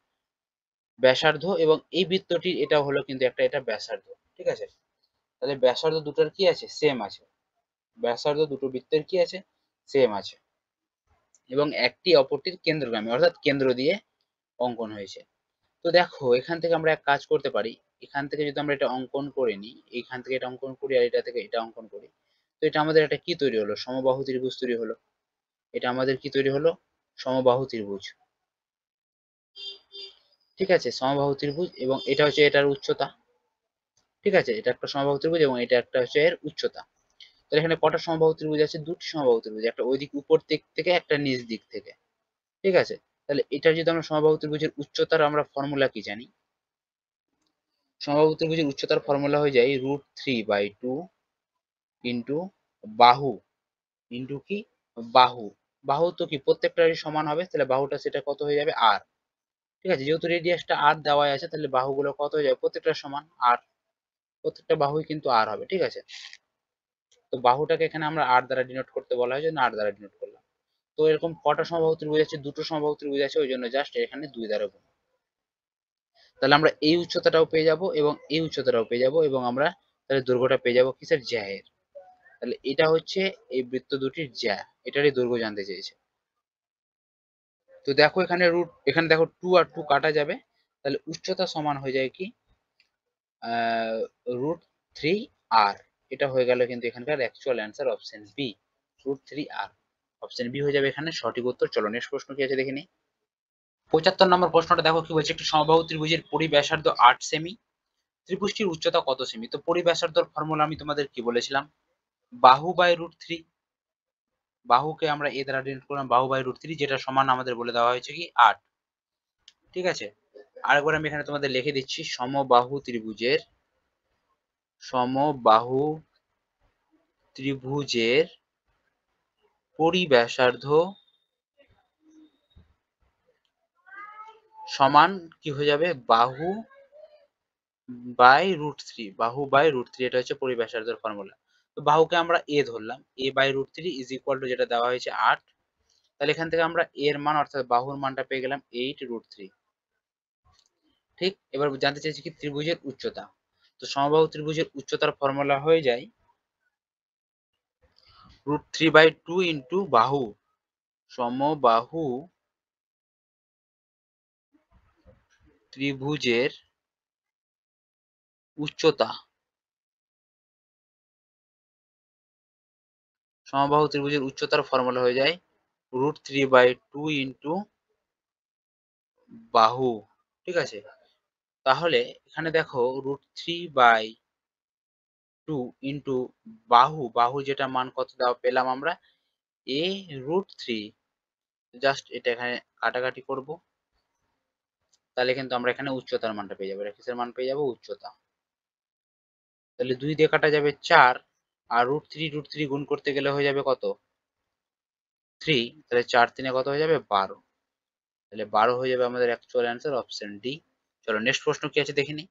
ব্যাসার্ধ, এবং এই বৃত্তটির এটা হলো কিন্তু একটা এটা ব্যাসার্ধ। ঠিক আছে, তাহলে ব্যাসার্ধ দুটোর কি আছে সেম আছে, ব্যাসার্ধ দুটো বৃত্তের কি আছে সেম আছে, এবং একটি অপরটির কেন্দ্রগামী, অর্থাৎ কেন্দ্র দিয়ে অঙ্কন হয়েছে। তো দেখো এখান থেকে আমরা এক কাজ করতে পারি, এখান থেকে যদি আমরা এটা অঙ্কন করে নিই, এইখান থেকে এটা অঙ্কন করি আর এটা থেকে এটা অঙ্কন করি, তো এটা আমাদের একটা কি তৈরি হলো, সমবাহু ত্রিভুজ তৈরি হলো। এটা আমাদের কি তৈরি হলো, সমবাহু ত্রিভুজ। ঠিক আছে, সমবাহু ত্রিভুজ, এবং এটা হচ্ছে এটার উচ্চতা। ঠিক আছে, এটা একটা সমবাহু ত্রিভুজ এবং এটা একটা হচ্ছে এর উচ্চতা। তাহলে এখানে কটা সমবাহু ত্রিভুজ আছে, দুটি সমবাহু ত্রিভুজ, একটা ওই দিক উপর দিক থেকে একটা নিচ দিক থেকে। ঠিক আছে, তাহলে এটা যদি আমরা সমবাহু ত্রিভুজের উচ্চতার আমরা ফর্মুলা কি জানি, সমবাহু ত্রিভুজের উচ্চতার ফর্মুলা হয়ে যায় √3/2 ইন্টু বাহু ইন্টু কি বাহু, বাহু তো কি প্রত্যেকটারই সমান হবে, তাহলে বাহুটা সেটা কত হয়ে যাবে আর, ঠিক আছে, যেহেতু রেডিয়াসটা আর দেওয়া আছে তাহলে বাহুগুলো কত হয়ে যাবে, প্রত্যেকটা সমান আর, প্রত্যেকটা বাহুই কিন্তু আর হবে। ঠিক আছে, তো বাহুটাকে এখানে আমরা আর দ্বারা ডিনোট করতে বলা হয়, জন্য আর দ্বারা ডিনোট করলাম। তো এরকম কটা সমবাহু ত্রিভুজ আছে, দুটো সমবাহু ত্রিভুজ আছে, ওই জন্য জাস্ট এখানে 2 দ্বারা গুণ। তাহলে আমরা এই উচ্চতাটাও পেয়ে যাব এবং এই উচ্চতাটাও পেয়ে যাব, এবং আমরা তাহলে দৈর্ঘ্যটা পেয়ে যাব কিসের, জ্যায়ের। তাহলে এটা হচ্ছে এই বৃত্ত দুটির জ্যা, এটারই দৈর্ঘ্য জানতে চেয়েছে। তো দেখো এখানে এখানে দেখো 2 আর 2 কাটা যাবে, তাহলে উচ্চতা সমান হয়ে যায় কি √3r। এটা হয়ে গেল কিন্তু এখানকার actual answer, option B, √3r। Option B হয়ে যাবে এখানে সঠিক উত্তর। চলো নেক্সট প্রশ্ন কি আছে দেখে নিই। 75 নম্বর প্রশ্নটা দেখো কি বলছে, একটি সমবাহু ত্রিভুজের পরিব্যাসার্ধ 8 সেমি, ত্রিভুজটির উচ্চতা কত সেমি। তো পরিব্যাসার্ধর ফর্মুলা আমি তোমাদের কি বলেছিলাম, বাহু বাই √3। বাহুকে আমরা এ দ্বারা ডিনোট করলাম, বাহু বাই √3, যেটা সমান আমাদের বলে দেওয়া হয়েছে কি 8। ঠিক আছে, আরেকবার আমি এখানে তোমাদের লিখে দিচ্ছি, সমবাহু ত্রিভুজের পরিব্যাসার্ধ সমান কি হয়ে যাবে, বাহু বাই √3। বাহু বাই √3, এটা হচ্ছে পরিব্যাসার্ধের ফর্মুলা। তো বাহুকে আমরা এ ধরলাম, এ বাই √3 ইজ ইকুয়াল টু, যেটা দেওয়া হয়েছে 8। তাহলে এখান থেকে আমরা এর মান অর্থাৎ বাহুর মানটা পেয়ে গেলাম 8√3। ঠিক, এবার জানতে চাইছি কি ত্রিভুজের উচ্চতা। তো সমবাহু ত্রিভুজের উচ্চতার ফর্মুলা হয়ে যায় √3/2 ইন্টু বাহু। সমবাহু ত্রিভুজের উচ্চতা, সমবাহু ত্রিভুজের উচ্চতার ফর্মুলা হয়ে যায় √3/2 ইন্টু বাহু। ঠিক আছে, তাহলে এখানে দেখো √3/2 ইন্টু বাহু, বাহু যেটা মান কত দেওয়া পেলাম আমরা, a√3। জাস্ট এটা এখানে কাটাকাটি করব, তাহলে কিন্তু আমরা এখানে উচ্চতার মানটা পেয়ে যাবো। কিসের মান পেয়ে যাবো, উচ্চতা। তাহলে 2 দিয়ে কাটা যাবে 4, আর √3 গুণ করতে গেলে হয়ে যাবে কত, 3। তাহলে 4×3 কত হয়ে যাবে, 12। তাহলে 12 হয়ে যাবে আমাদের অ্যাকচুয়াল অ্যান্সার, অপশন ডি। চলো নেক্সট প্রশ্ন কি আছে দেখে নিই।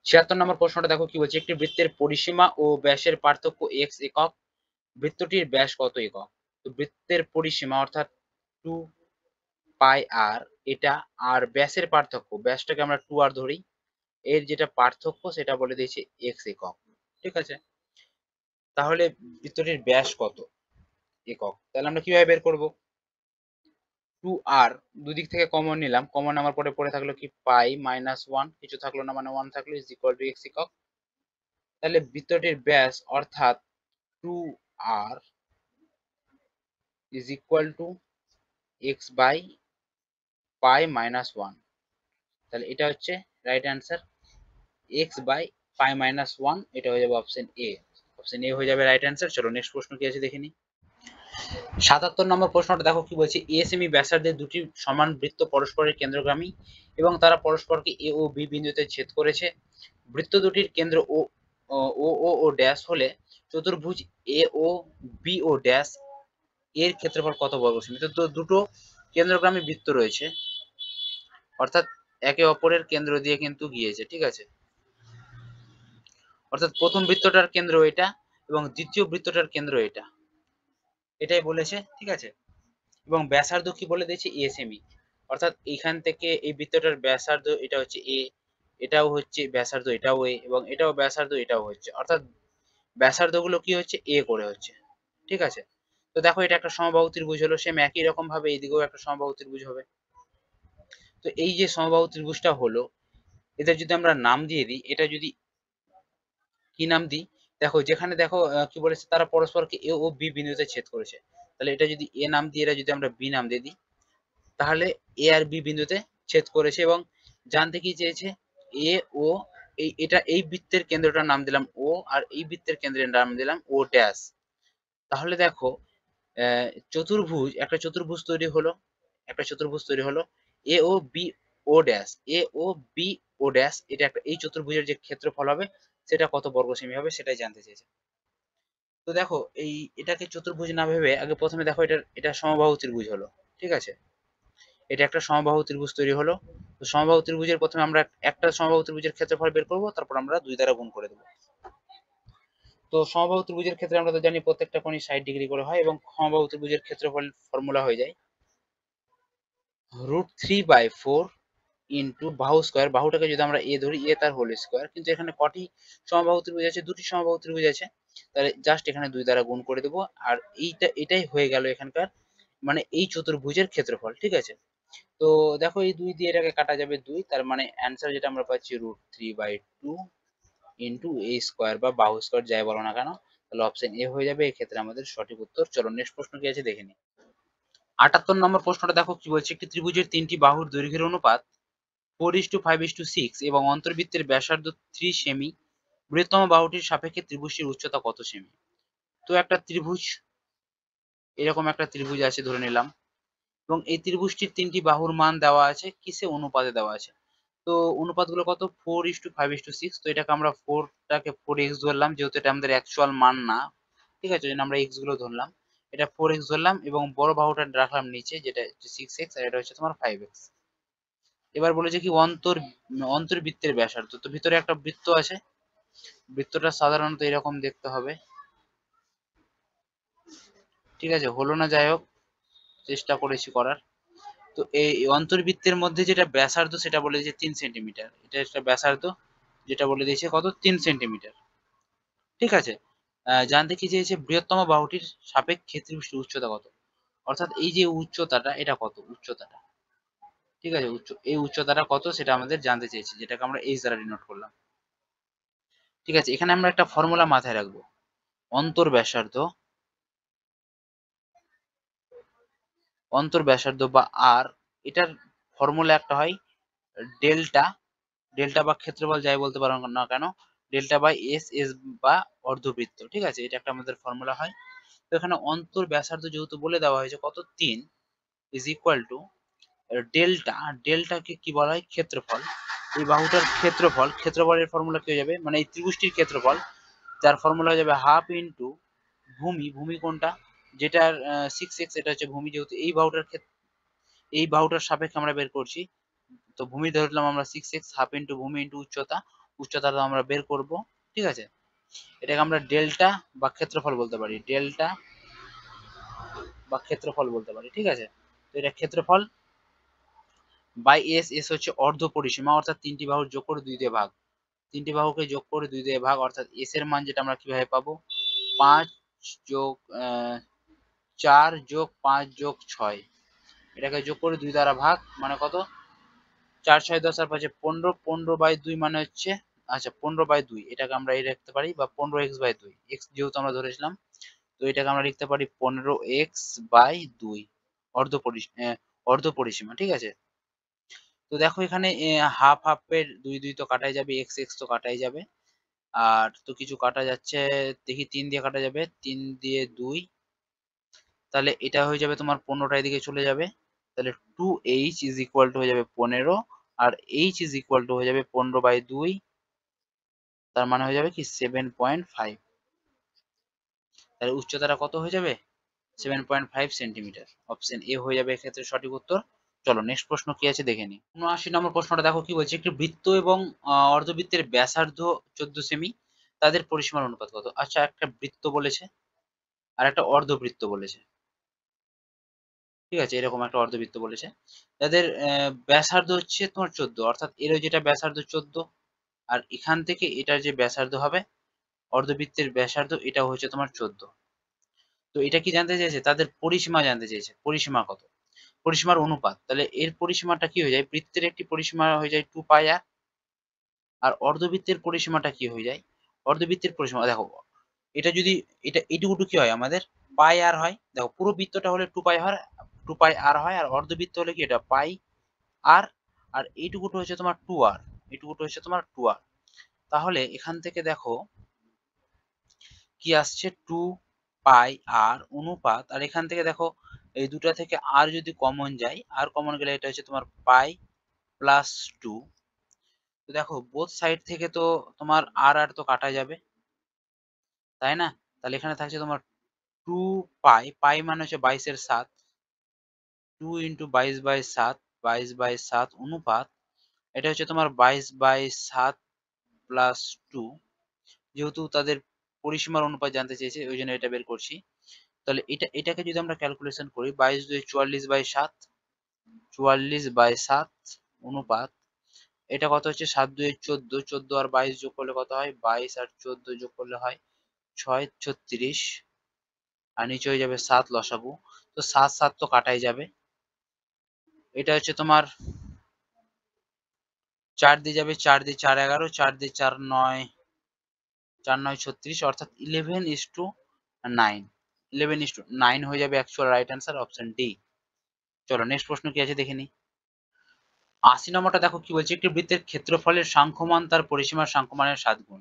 76 নম্বর প্রশ্নটা দেখো কি বলছে, একটি বৃত্তের পরিসীমা ও ব্যাসের পার্থক্য x একক, বৃত্তটির ব্যাস কত একক। তো বৃত্তের পরিসীমা অর্থাৎ 2πr এটা, আর ব্যাসের পার্থক্য, ব্যাসটাকে আমরা 2r ধরি, এর যেটা পার্থক্য সেটা বলে দিয়েছে x একক। ঠিক আছে, তাহলে বৃত্তটির ব্যাস কত একক, তাহলে আমরা কিভাবে বের করব, 2r দুদিক থেকে কমন নিলাম, কমন নেওয়ার পরে পড়ে থাকলো কি π-1, কিছু থাকলো না, মানে 1 থাকলো, ইজ ইকুয়াল টু x একক। তাহলে বৃত্তটির ব্যাস অর্থাৎ 2r is equal to x by π-1। তাহলে এটা হচ্ছে রাইট অ্যান্সার, x বাই π-1, এটা হয়ে যাবে অপশন এ। অপশন এ হয়ে যাবে রাইট অ্যান্সার। চলো নেক্সট প্রশ্ন কি আছে দেখে নিই। 77 নম্বর প্রশ্নটা দেখো কি বলছে, এ সেমি ব্যাসার্ধের দুটি সমান বৃত্ত পরস্পরের কেন্দ্রগামী এবং তারা পরস্পরকে এ ও বি বিন্দুতে ছেদ করেছে। বৃত্ত দুটির কেন্দ্র ও ও ও ড্যাশ হলে চতুর্ভুজ এ ও বি ও ড্যাশ এর ক্ষেত্রফল কত বর্গ সেমি। তো দুটো কেন্দ্রগামী বৃত্ত রয়েছে, অর্থাৎ একে অপরের কেন্দ্র দিয়ে কিন্তু গিয়েছে। ঠিক আছে, অর্থাৎ প্রথম বৃত্তটার কেন্দ্র এটা এবং দ্বিতীয় বৃত্তটার কেন্দ্র এটা, এটাই বলেছে। ঠিক আছে, এবং ব্যাসার্ধ কি বলে দিয়েছে, এ সেমি, অর্থাৎ এইখান থেকে এই বৃত্তটার ব্যাসার্ধ এটা হচ্ছে এ, এটাও হচ্ছে ব্যাসার্ধ, এটাও এ, এবং এটাও ব্যাসার্ধ, এটাও হচ্ছে, অর্থাৎ ব্যাসার্ধ গুলো কি হচ্ছে, এ করে হচ্ছে। ঠিক আছে, তো দেখো এটা একটা সমবাহু ত্রিভুজ হলো, সেম একই রকম ভাবে এইদিকেও একটা সমবাহু ত্রিভুজ হবে। তো এই যে সমবাহু ত্রিভুজটা হলো, এদের যদি আমরা নাম দিয়ে দিই, এটা যদি কি নাম দিই, দেখো যেখানে দেখো কি বলেছে, তারা পরস্পরকে এ ও বি বিন্দুতে ছেদ করেছে, তাহলে এটা যদি এ নাম দিয়ে, এটা যদি আমরা বি নাম দিয়ে দিই, তাহলে এ আর বি বিন্দুতে ছেদ করেছে। এবং জানতে কি চেয়েছে, এ ও এটা এই বৃত্তের কেন্দ্রটার নাম দিলাম ও, আর এই বৃত্তের কেন্দ্রের নাম দিলাম ও ড্যাশ। তাহলে দেখো চতুর্ভুজ, একটা চতুর্ভুজ তৈরি হলো, একটা চতুর্ভুজ তৈরি হলো এ ও বি ও ড্যাশ, এ ও বি ও ড্যাশ, এটা একটা, এই চতুর্ভুজের যে ক্ষেত্রফল হবে সেটা কত বর্গ সেমি হবে সেটাই জানতে চেয়েছে। তো দেখো এটাকে চতুর্ভুজ না ভেবে আগে প্রথমে দেখো এটা সমবাহু ত্রিভুজ হলো। ঠিক আছে, এটা একটা সমবাহু ত্রিভুজ তৈরি হলো। তো সমবাহু ত্রিভুজের প্রথমে আমরা একটা সমবাহু ত্রিভুজের ক্ষেত্রফল বের করব, তারপর আমরা 2 দ্বারা গুণ করে দেবো। তো সমবাহু ত্রিভুজের ক্ষেত্রে আমরা তো জানি প্রত্যেকটা কোণই 60 ডিগ্রি করে হয়, এবং সমবাহু ত্রিভুজের ক্ষেত্রফল ফর্মুলা হয়ে যায় √3/4 ইন্টু বাহু স্কোয়ার। বাহুটাকে যদি আমরা এ ধরি, এ তার হোল স্কোয়ার, কিন্তু এখানে কটি সমবাহু ত্রিভুজ আছে? দুটি সমবাহু ত্রিভুজ আছে, তাহলে জাস্ট এখানে 2 দ্বারা গুণ করে দেবো। আর এটাই হয়ে গেল এখানকার মানে এই চতুর্ভুজের ক্ষেত্রফল। ঠিক আছে, তো দেখো এই 2 দিয়ে এটাকে কাটা যাবে 2, তার মানে অ্যান্সার যেটা আমরা পাচ্ছি √3/2 ইন্টু এ স্কোয়ার বা বাহু স্কোয়ার যাই বলো না কেন, তাহলে অপশন এ হয়ে যাবে এক্ষেত্রে আমাদের সঠিক উত্তর। চলো নেক্সট প্রশ্ন কি আছে দেখে নিই। 78 নম্বর প্রশ্নটা দেখো কি বলছে, একটি ত্রিভুজের 3টি বাহুর দৈর্ঘ্যের অনুপাত 4:5:6 এবং অন্তর্বৃত্তের ব্যাসার্ধ 3 সেমি, বৃহত্তম বাহুটির সাপেক্ষে ত্রিভুজটির উচ্চতা কত সেমি? তো একটা ত্রিভুজ, এরকম একটা ত্রিভুজ আছে ধরে নিলাম, এবং এই ত্রিভুজটির 3টি বাহুর মান দেওয়া আছে, কিসে অনুপাতে দেওয়া আছে। তো অনুপাতগুলো কত? 4:5:6। তো এটাকে আমরা 4টাকে 4x ধরলাম, যেহেতু এটা আমাদের অ্যাকচুয়াল মান না, ঠিক আছে, ওই জন্য আমরা x গুলো ধরলাম। এটা 4x ধরলাম এবং বড় বাহুটা রাখলাম নিচে, যেটা হচ্ছে 6x, আর এটা হচ্ছে তোমার 5x। এবার বলেছে কি অন্তর্বৃত্তের ব্যাসার্ধ। তো ভিতরে একটা বৃত্ত আছে, বৃত্তটা সাধারণত এরকম দেখতে হবে। ঠিক আছে, হলো না, যাই হোক চেষ্টা করেছি করার। তো এই অন্তর্বৃত্তের মধ্যে যেটা ব্যাসার্ধ সেটা বলে দিয়েছে 3 সেন্টিমিটার, এটা একটা ব্যাসার্ধ যেটা বলে দিয়েছে কত? 3 সেন্টিমিটার। ঠিক আছে, জানতে কি চেয়েছে বৃহত্তম বাহুটির সাপেক্ষে ত্রিভুজটির উচ্চতা কত, অর্থাৎ এই যে উচ্চতাটা এটা কত, উচ্চতাটা। ঠিক আছে, এই উচ্চতাটা কত সেটা আমাদের জানতে চেয়েছে, যেটাকে আমরা এইচ দ্বারা ডিনোট করলাম। ঠিক আছে, এখানে আমরা একটা ফর্মুলা মাথায় রাখবো, অন্তর ব্যাসার্ধ, অন্তর ব্যাসার্ধ বা আর, এটার ফর্মুলা একটা হয় ডেল্টা, ডেল্টা বা ক্ষেত্রফল যাই বলতে পারো না কেন, ডেল্টা বাই এস, এস বা অর্ধবৃত্ত। ঠিক আছে, এটা একটা আমাদের ফর্মুলা হয়। তো এখানে অন্তর ব্যাসার্ধ যেহেতু বলে দেওয়া হয়েছে কত, 3, ইজ ইকুয়াল টু ডেল্টা, ডেল্টাকে কি বলা হয়? ক্ষেত্রফল। এই বাহুটার ক্ষেত্রফল, ক্ষেত্রফলের ফর্মুলা কি হয়ে যাবে, মানে এই ত্রিভুজটির ক্ষেত্রফল, যার ফর্মুলা হয়ে যাবে হাফ ইন্টু ভূমি, ভূমি কোনটা, যেটার 6x, এটা হচ্ছে ভূমি, যেহেতু এই বাহুটার সাপেক্ষে আমরা বের করছি, তো ভূমি ধরলাম আমরা 6x, হাফ ইন্টু ভূমি ইন্টু উচ্চতা, উচ্চতাটা আমরা বের করব। ঠিক আছে, এটাকে আমরা ডেল্টা বা ক্ষেত্রফল বলতে পারি, ডেল্টা বা ক্ষেত্রফল বলতে পারি। ঠিক আছে, তো এটা ক্ষেত্রফল বাই এস, এস হচ্ছে অর্ধ পরিসীমা, অর্থাৎ 3টি বাহুর যোগ করে 2 দিয়ে ভাগ, 3টি বাহুকে যোগ করে 2 দিয়ে ভাগ, অর্থাৎ এস এর মান যেটা আমরা কিভাবে পাবো, 5 যোগ 4 যোগ 5 যোগ 6, এটাকে যোগ করে 2 দ্বারা ভাগ, মানে কত, 4 6 10 আর 5 15, 15/2 মানে হচ্ছে, আচ্ছা 15/2, এটাকে আমরা এই রাখতে পারি, বা 15x/2, x যেহেতু আমরা ধরেছিলাম, তো এটাকে আমরা লিখতে পারি 15x/2, অর্ধ পরিসীমা। ঠিক আছে, তো দেখো এখানে হাফ হাফের 2 2 তো কাটাই যাবে, x x তো কাটাই যাবে, আর তো কিছু কাটা যাচ্ছে, দেখি 3 দিয়ে কাটা যাবে, 3 দিয়ে 2, তাহলে এটা হয়ে যাবে তোমার 15টা এদিকে চলে যাবে, তাহলে 2h ইজ ইকুয়াল টু হয়ে যাবে 15, আর h ইজ ইকুয়াল টু হয়ে যাবে 15/2, তার মানে হয়ে যাবে কি 7.5, তাহলে উচ্চতাটা কত হয়ে যাবে, 7.5 সেন্টিমিটার। অপশন এ হয়ে যাবে এক্ষেত্রে সঠিক উত্তর। চলো নেক্সট প্রশ্ন কি আছে দেখে নিই। 79 নম্বর প্রশ্নটা দেখো কি বলছে, একটি বৃত্ত এবং অর্ধবৃত্তের ব্যাসার্ধ 14 সেমি, তাদের পরিসীমার অনুপাত কত? আচ্ছা, একটা বৃত্ত বলেছে আর একটা অর্ধবৃত্ত বলেছে। ঠিক আছে, এরকম একটা অর্ধবৃত্ত বলেছে, তাদের ব্যাসার্ধ হচ্ছে তোমার 14, অর্থাৎ এর যেটা ব্যাসার্ধ 14, আর এখান থেকে এটার যে ব্যাসার্ধ হবে, অর্ধবৃত্তের ব্যাসার্ধ, এটা হচ্ছে তোমার 14। তো এটা কি জানতে চেয়েছে, তাদের পরিসীমা জানতে চেয়েছে, পরিসীমা কত, পরিসীমার অনুপাত। তাহলে এর পরিসীমাটা কি হয়ে যায়, বৃত্তের একটি পরিসীমা হয়ে যায় 2πr, আর অর্ধবৃত্তের পরিসীমাটা কি হয়ে যায়, অর্ধবৃত্তের পরিসীমা দেখো, এটা যদি এটা এইটুকু কি হয় আমাদের, পাই আর হয়। দেখো পুরো বৃত্তটা হলে 2π হয়, 2πr হয়, আর অর্ধবৃত্ত হলে কি, এটা পাই আর, আর এইটুকুটা হচ্ছে তোমার 2r, এইটুকুটা হচ্ছে তোমার 2r। তাহলে এখান থেকে দেখো কি আসছে, 2πr অনুপাত, আর এখান থেকে দেখো এই দুটা থেকে আর যদি কমন যায়, আর কমন গেলে এটা হচ্ছে তোমার পাই প্লাস 2। তো দেখো বোথ সাইড থেকে তো তোমার আর আর তো কাটা যাবে, তাই না, তাহলে এখানে থাকছে তোমার 2π, পাই মানে হচ্ছে 22 এর 7, 2 × 22/7, 22/7 অনুপাত এটা হচ্ছে তোমার 22/7 প্লাস 2। যেহেতু তাদের পরিসীমার অনুপাত জানতে চেয়েছে ওই জন্য এটা বের করছি। তাহলে এটাকে যদি আমরা ক্যালকুলেশন করি 22 2 44/7, 44/7 অনুপাত এটা কত হচ্ছে 7 2 14, 14 আর 22 যোগ করলে কত হয়, 22 আর 14 যোগ করলে হয় 6 36, আর নিচে হয়ে যাবে 7 লসাগু। তো 7 7 তো কাটাই যাবে। এটা হচ্ছে তোমার 4 দিয়ে যাবে, 4 দিয়ে 4 11, 4 দিয়ে 4 9, 4 9 36, অর্থাৎ 11:9, 11:9 হয়ে যাবে actual right answer, option D. চলো নেক্সট প্রশ্ন কি আছে দেখে নিই। 80 নম্বরটা দেখো কি বলছে, একটি বৃত্তের ক্ষেত্রফলের সাংখ্যমান তার পরিসীমার সাংখ্যমানের 7 গুণ।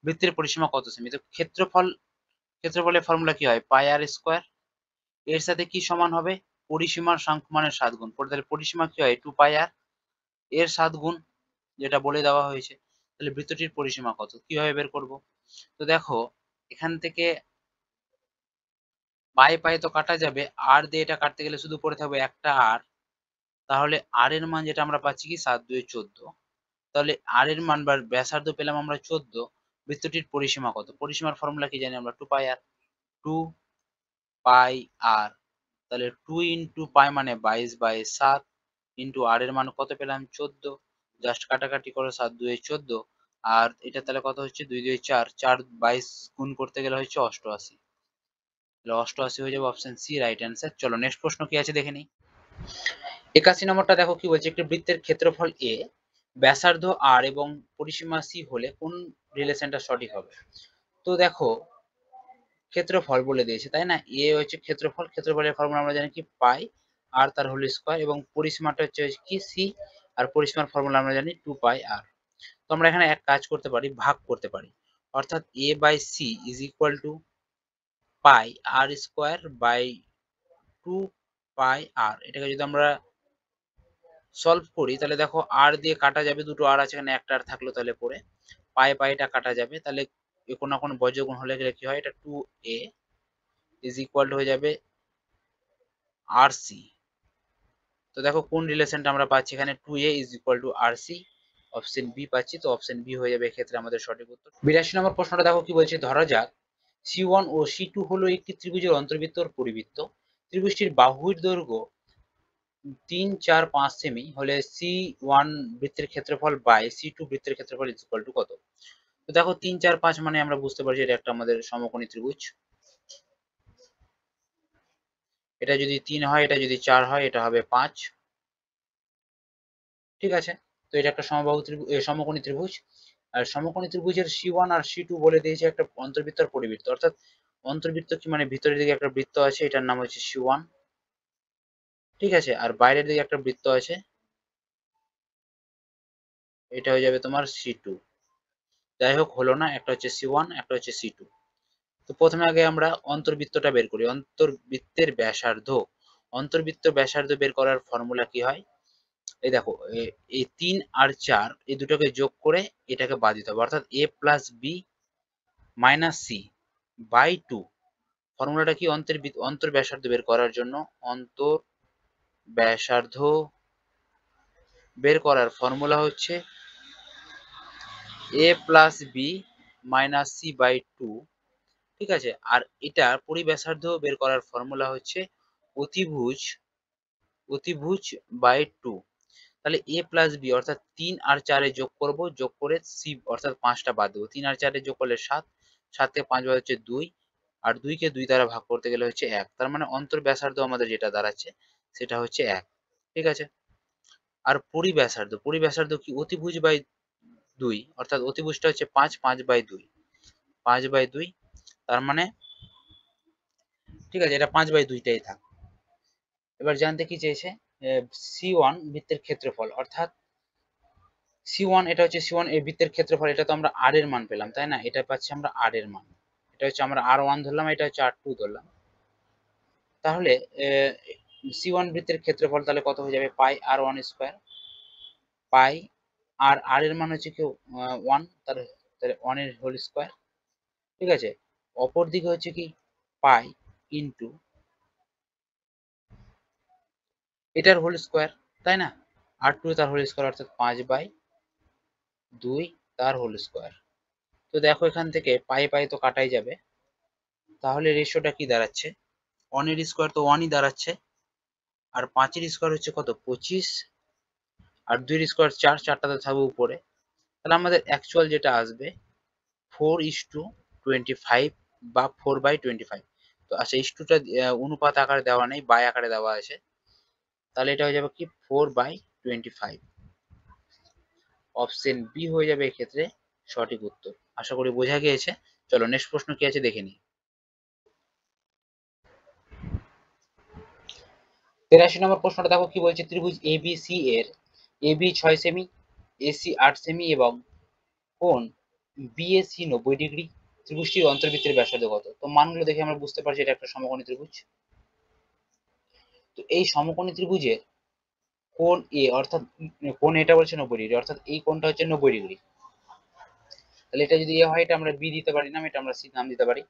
বৃত্তের পরিসীমা কত সেমি? তো ক্ষেত্রফলের ফর্মুলা কি হয়, পাই আর স্কোয়ার, এর সাথে কি সমান হবে, পরিসীমার সাংখ্যমানের 7 গুণ। তাহলে পরিসীমা কি হয় 2 পাই আর, এর 7 গুণ, যেটা বলে দেওয়া হয়েছে। তাহলে বৃত্তটির পরিসীমা কত, কিভাবে বের করব? তো দেখো এখান থেকে পাই পাই তো কাটা যাবে, আর দিয়ে এটা কাটতে গেলে শুধু পড়ে থাকবে একটা আর। তাহলে আর এর মান যেটা আমরা পাচ্ছি কি 7 2 14। তাহলে আর এর মান বা ব্যাসার্ধ পেলাম আমরা 14। বৃত্তটির পরিসীমা কত? পরিসীমার ফর্মুলা কি জানি আমরা, 2 পাই আর, 2 পাই আর। তাহলে 2 ইন্টু পাই মানে 22/7 ইন্টু আর এর মান কত পেলাম 14। জাস্ট কাটাকাটি করো, 7 2 14, আর এটা তাহলে কত হচ্ছে 2 2 4, 4 22 গুণ করতে গেলে হচ্ছে 88। তাহলে 88 হয়ে যাবে অপশন সি রাইট অ্যান্সার। চলো নেক্সট প্রশ্ন কি আছে দেখে নিই। 81 নম্বরটা দেখো কি বলছে, একটি বৃত্তের ক্ষেত্রফল এ, ব্যাসার্ধ আর এবং পরিসীমা সি হলে কোন রিলেশনটা সঠিক হবে? তো দেখো ক্ষেত্রফল বলে দিয়েছে তাই না, এ হচ্ছে ক্ষেত্রফল, ক্ষেত্রফলের ফর্মুলা আমরা জানি কি পাই আর তার হোল স্কয়ার, এবং পরিসীমাটা হচ্ছে কি সি, আর পরিসীমার ফর্মুলা আমরা জানি 2 পাই আর। তো আমরা এখানে এক কাজ করতে পারি, ভাগ করতে পারি, অর্থাৎ a by c is equal to pi r square by 2 pi r. এটাকে যদি আমরা সলভ করি তাহলে দেখো আর দিয়ে কাটা যাবে, দুটো আর আছে এখানে, একটা আর থাকলো তাহলে পরে পাই পাইটা কাটা যাবে, তাহলে কোনো না কোনো বজ্রগুণ হলে গেলে কি হয়, এটা 2a ইজ ইকুয়াল হয়ে যাবে আর সি। তো দেখো কোন রিলেশনটা আমরা পাচ্ছি এখানে, 2a is equal to R C, option B পাচ্ছি। তো অপশন বি হয়ে যাবে এক্ষেত্রে আমাদের সঠিক উত্তর। 82 নম্বর প্রশ্নটা দেখো কি বলছে, ধরা যাক C1 ও C2 হলো একটি ত্রিভুজের অন্তর্বৃত্ত ও পরিবৃত্ত। ত্রিভুজটির বাহুর দৈর্ঘ্য 3 4 5 সেমি হলে C1 বৃত্তের ক্ষেত্রফল বাই C2 বৃত্তের ক্ষেত্রফল ইজ ইকুয়াল টু কত? তো দেখো 3 4 5 মানে আমরা বুঝতে পারছি এটা একটা আমাদের সমকোণী ত্রিভুজ। এটা যদি 3 হয়, এটা যদি 4 হয়, এটা হবে 5। ঠিক আছে, তো এটা একটা সমবাহু ত্রিভুজ, সমকোণী ত্রিভুজ। আর সমকোণী ত্রিভুজের C1 আর C2 বলে দিয়েছে একটা অন্তর্বৃত্ত আর পরিবৃত্ত, অর্থাৎ অন্তর্বৃত্ত কি মানে ভিতরের দিকে একটা বৃত্ত আছে, এটার নাম হচ্ছে C1। ঠিক আছে, আর বাইরের দিকে একটা বৃত্ত আছে, এটা হয়ে যাবে তোমার C2। যাই হোক হলো না, একটা হচ্ছে C1 একটা হচ্ছে C2। তো প্রথমে আগে আমরা অন্তর্বৃত্তটা বের করি, অন্তর্বৃত্তের ব্যাসার্ধ। অন্তর্বৃত্ত ব্যাসার্ধ বের করার ফর্মুলা কি হয়, এই দেখো এই 3 আর 4 এই দুটোকে যোগ করে এটাকে বাদ দিতে হবে, অর্থাৎ a plus B minus C by 2। ফর্মুলাটা কি, অন্তর ব্যাসার্ধ বের করার জন্য, অন্তর ব্যাসার্ধ বের করার ফর্মুলা হচ্ছে a plus B minus C by 2। ঠিক আছে, আর এটা পরিব্যাসার্ধ বের করার ফর্মুলা হচ্ছে অতিভুজ, অতিভুজ বাই 2। তাহলে a প্লাস বি অর্থাৎ 3 আর 4 এ যোগ করব, যোগ করে সি অর্থাৎ 5টা বাদ দেবো। 3 আর 4 এ যোগ করলে 7, 7 থেকে 5 বাদ হচ্ছে 2, আর 2 কে 2 দ্বারা ভাগ করতে গেলে হচ্ছে 1। তার মানে অন্তর ব্যাসার্ধ আমাদের যেটা দাঁড়াচ্ছে সেটা হচ্ছে 1। ঠিক আছে, আর পরিব্যাসার্ধ, পরিব্যাসার্ধ কি অতিভুজ বাই 2, অর্থাৎ অতিভুজটা হচ্ছে 5, 5/2, 5/2। তার মানে ঠিক আছে, এটা 5/2টাই থাক। এবার জানতে কি চেয়েছে, C1 বৃত্তের ক্ষেত্রফল, অর্থাৎ C1 এটা হচ্ছে C1 এই বৃত্তের ক্ষেত্রফল, এটা তো আমরা আর এর মান পেলাম তাই না, এটা পাচ্ছি আমরা আর এর মান, এটা হচ্ছে আমরা R1 ধরলাম, এটা হচ্ছে R2 ধরলাম। তাহলে C1 বৃত্তের ক্ষেত্রফল তাহলে কত হয়ে যাবে, পাই R1 স্কয়ার, পাই আর আর এর মান হচ্ছে কি 1, তাহলে 1 এর হোল স্কয়ার। ঠিক আছে, অপর দিকে হচ্ছে কি পাই ইন্টু এটার হোল স্কোয়ার, তাই না? R2 তার হোল স্কোয়ার অর্থাৎ 5/2 তার হোল স্কোয়ার। তো দেখো এখান থেকে পাই পাই তো কাটাই যাবে, তাহলে রেশিওটা কি দাঁড়াচ্ছে? 1 এর স্কোয়ার তো 1ই দাঁড়াচ্ছে, আর 5 এর স্কোয়ার হচ্ছে কত? 25, আর 2 এর স্কোয়ার 4, 4টা তো থাকবে উপরে। তাহলে আমাদের অ্যাকচুয়াল যেটা আসবে 4:25 বা 4/25। তো আচ্ছা, ইস্টুটা অনুপাত আকারে দেওয়া নেই, বাই আকারে দেওয়া আছে, তাহলে এটা হয়ে যাবে কি 4/25। অপশন বি হয়ে যাবে এক্ষেত্রে সঠিক উত্তর। আশা করি বোঝা গিয়েছে। চলো নেক্সট প্রশ্ন কি আছে দেখে নিই। 83 নম্বর প্রশ্নটা দেখো কি বলছে, ত্রিভুজ ABC এর AB 6 সেমি, AC 8 সেমি এবং কোণ BAC 90 ডিগ্রি, ত্রিভুজটির অন্তর্বৃত্তের ব্যাসার্ধ কত? তো মানগুলো দেখে আমরা বুঝতে পারছি এটা একটা সমকোণী ত্রিভুজ। তো এই সমকোণী ত্রিভুজের কোণ এ অর্থাৎ কোণ এটা বলছে 90 ডিগ্রি, অর্থাৎ এই কোণটা হচ্ছে 90 ডিগ্রি। তাহলে এটা যদি এ হয় এটা আমরা বি দিতে পারি নাম, এটা আমরা সি নাম দিতে পারি।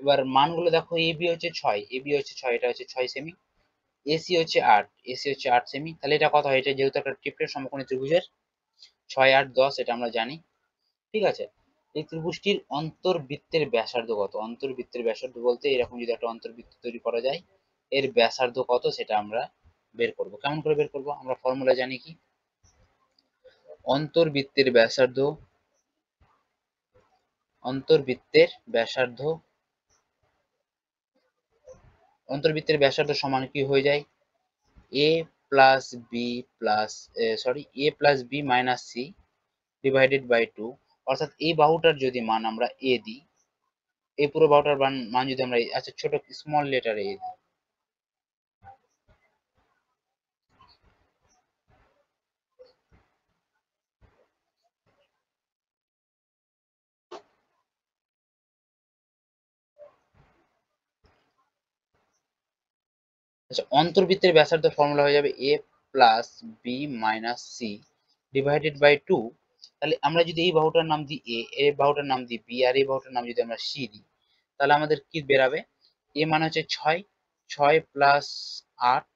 এবার মানগুলো দেখো, এবি হচ্ছে 6, এবি হচ্ছে 6, এটা হচ্ছে 6 সেমি, এসি হচ্ছে 8, এসি হচ্ছে 8 সেমি। তাহলে এটা কত হয়? এটা যেহেতু একটা ট্রিপলেট সমকোণী ত্রিভুজের 6, 8, 10 এটা আমরা জানি, ঠিক আছে। এই ত্রিভুজটির অন্তর্বৃত্তের ব্যাসার্ধ কত? অন্তর্বৃত্তের ব্যাসার্ধ বলতে এরকম যদি একটা অন্তর্বৃত্ত তৈরি করা যায়, এর ব্যাসার্ধ কত সেটা আমরা বের করব। কেমন করে বের করব? আমরা ফর্মুলা জানি কি, অন্তর্বৃত্তের ব্যাসার্ধ, অন্তর্বৃত্তের ব্যাসার্ধ, অন্তর্বৃত্তের ব্যাসার্ধ সমান কি হয়ে যায়? A plus b plus a plus B minus c divided by 2। অর্থাৎ এই বাহুটার যদি মান আমরা এ দিই, এই পুরো বাহুটার মান যদি আমরা আচ্ছা ছোট স্মল লেটার এ দিই, আচ্ছা অন্তর্বৃত্তের ব্যাসার্ধ ফর্মুলা হয়ে যাবে a plus B minus c divided by 2। তাহলে আমরা যদি এই বাহুটার নাম দিই এ, এই বাহুটার নাম দিই বি, আর এই বাহুটার নাম যদি আমরা সি দিই, তাহলে আমাদের কি বেরাবে? এ মান হচ্ছে 6, 6 প্লাস 8,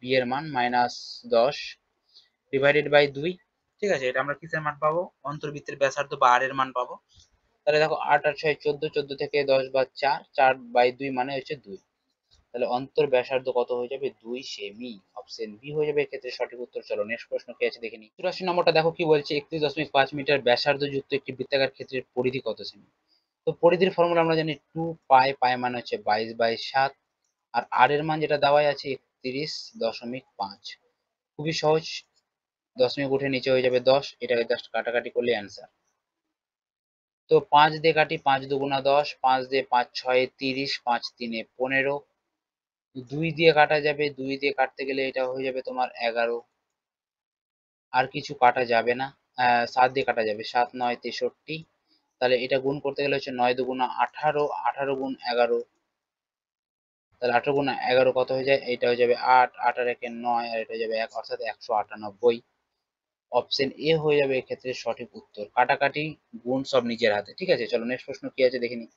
বি এর মান মাইনাস 10 ডিভাইডেড বাই 2। ঠিক আছে, এটা আমরা কিসের মান পাবো? অন্তর্বৃত্তের ব্যাসার্ধ বা আর এর মান পাবো। তাহলে দেখো 8 আর 6 14, 14 থেকে 10 বাদ 4, 4/2 মানে হচ্ছে 2। তাহলে অন্তর ব্যাসার্ধ কত হয়ে যাবে? 2 সেমি। অপশন বি হয়ে যাবে এক্ষেত্রে সঠিক উত্তর। চলো নেক্সট প্রশ্ন কি আছে দেখে নিই। 84 নম্বরটা দেখো কি বলছে, 31.5 মিটার ব্যাসার্ধ যুক্ত একটি বৃত্তাকার ক্ষেত্রের পরিধি কত সেমি? তো পরিধির ফর্মুলা আমরা জানি 2 পাই, পাই মানে হচ্ছে 22/7, আর আর এর মান যেটা দেওয়াই আছে 31.5। খুবই সহজ, দশমিক উঠে নিচে হয়ে যাবে 10, এটাকে জাস্ট কাটাকাটি করলে অ্যান্সার। তো 5 দিয়ে কাটি, 5 দুগুণা 10, 5 দিয়ে 5 6 30, 5 3 15, 2 দিয়ে কাটা যাবে, 2 দিয়ে কাটতে গেলে এটা হয়ে যাবে তোমার 11, আর কিছু কাটা যাবে না। 7 দিয়ে কাটা যাবে, 7 9 63। তাহলে এটা গুণ করতে গেলে হচ্ছে 9 দুগুণা 18, 18 গুণ 11, তাহলে 18 গুণ 11 কত হয়ে যায়? এটা হয়ে যাবে 8, 8 আর 1 9, আর এটা হয়ে যাবে 1, অর্থাৎ 198। অপশন এ হয়ে যাবে এক্ষেত্রে সঠিক উত্তর। কাটাকাটি গুণ সব নিজের হাতে। ঠিক আছে, চলো নেক্সট প্রশ্ন কি আছে দেখে নিই।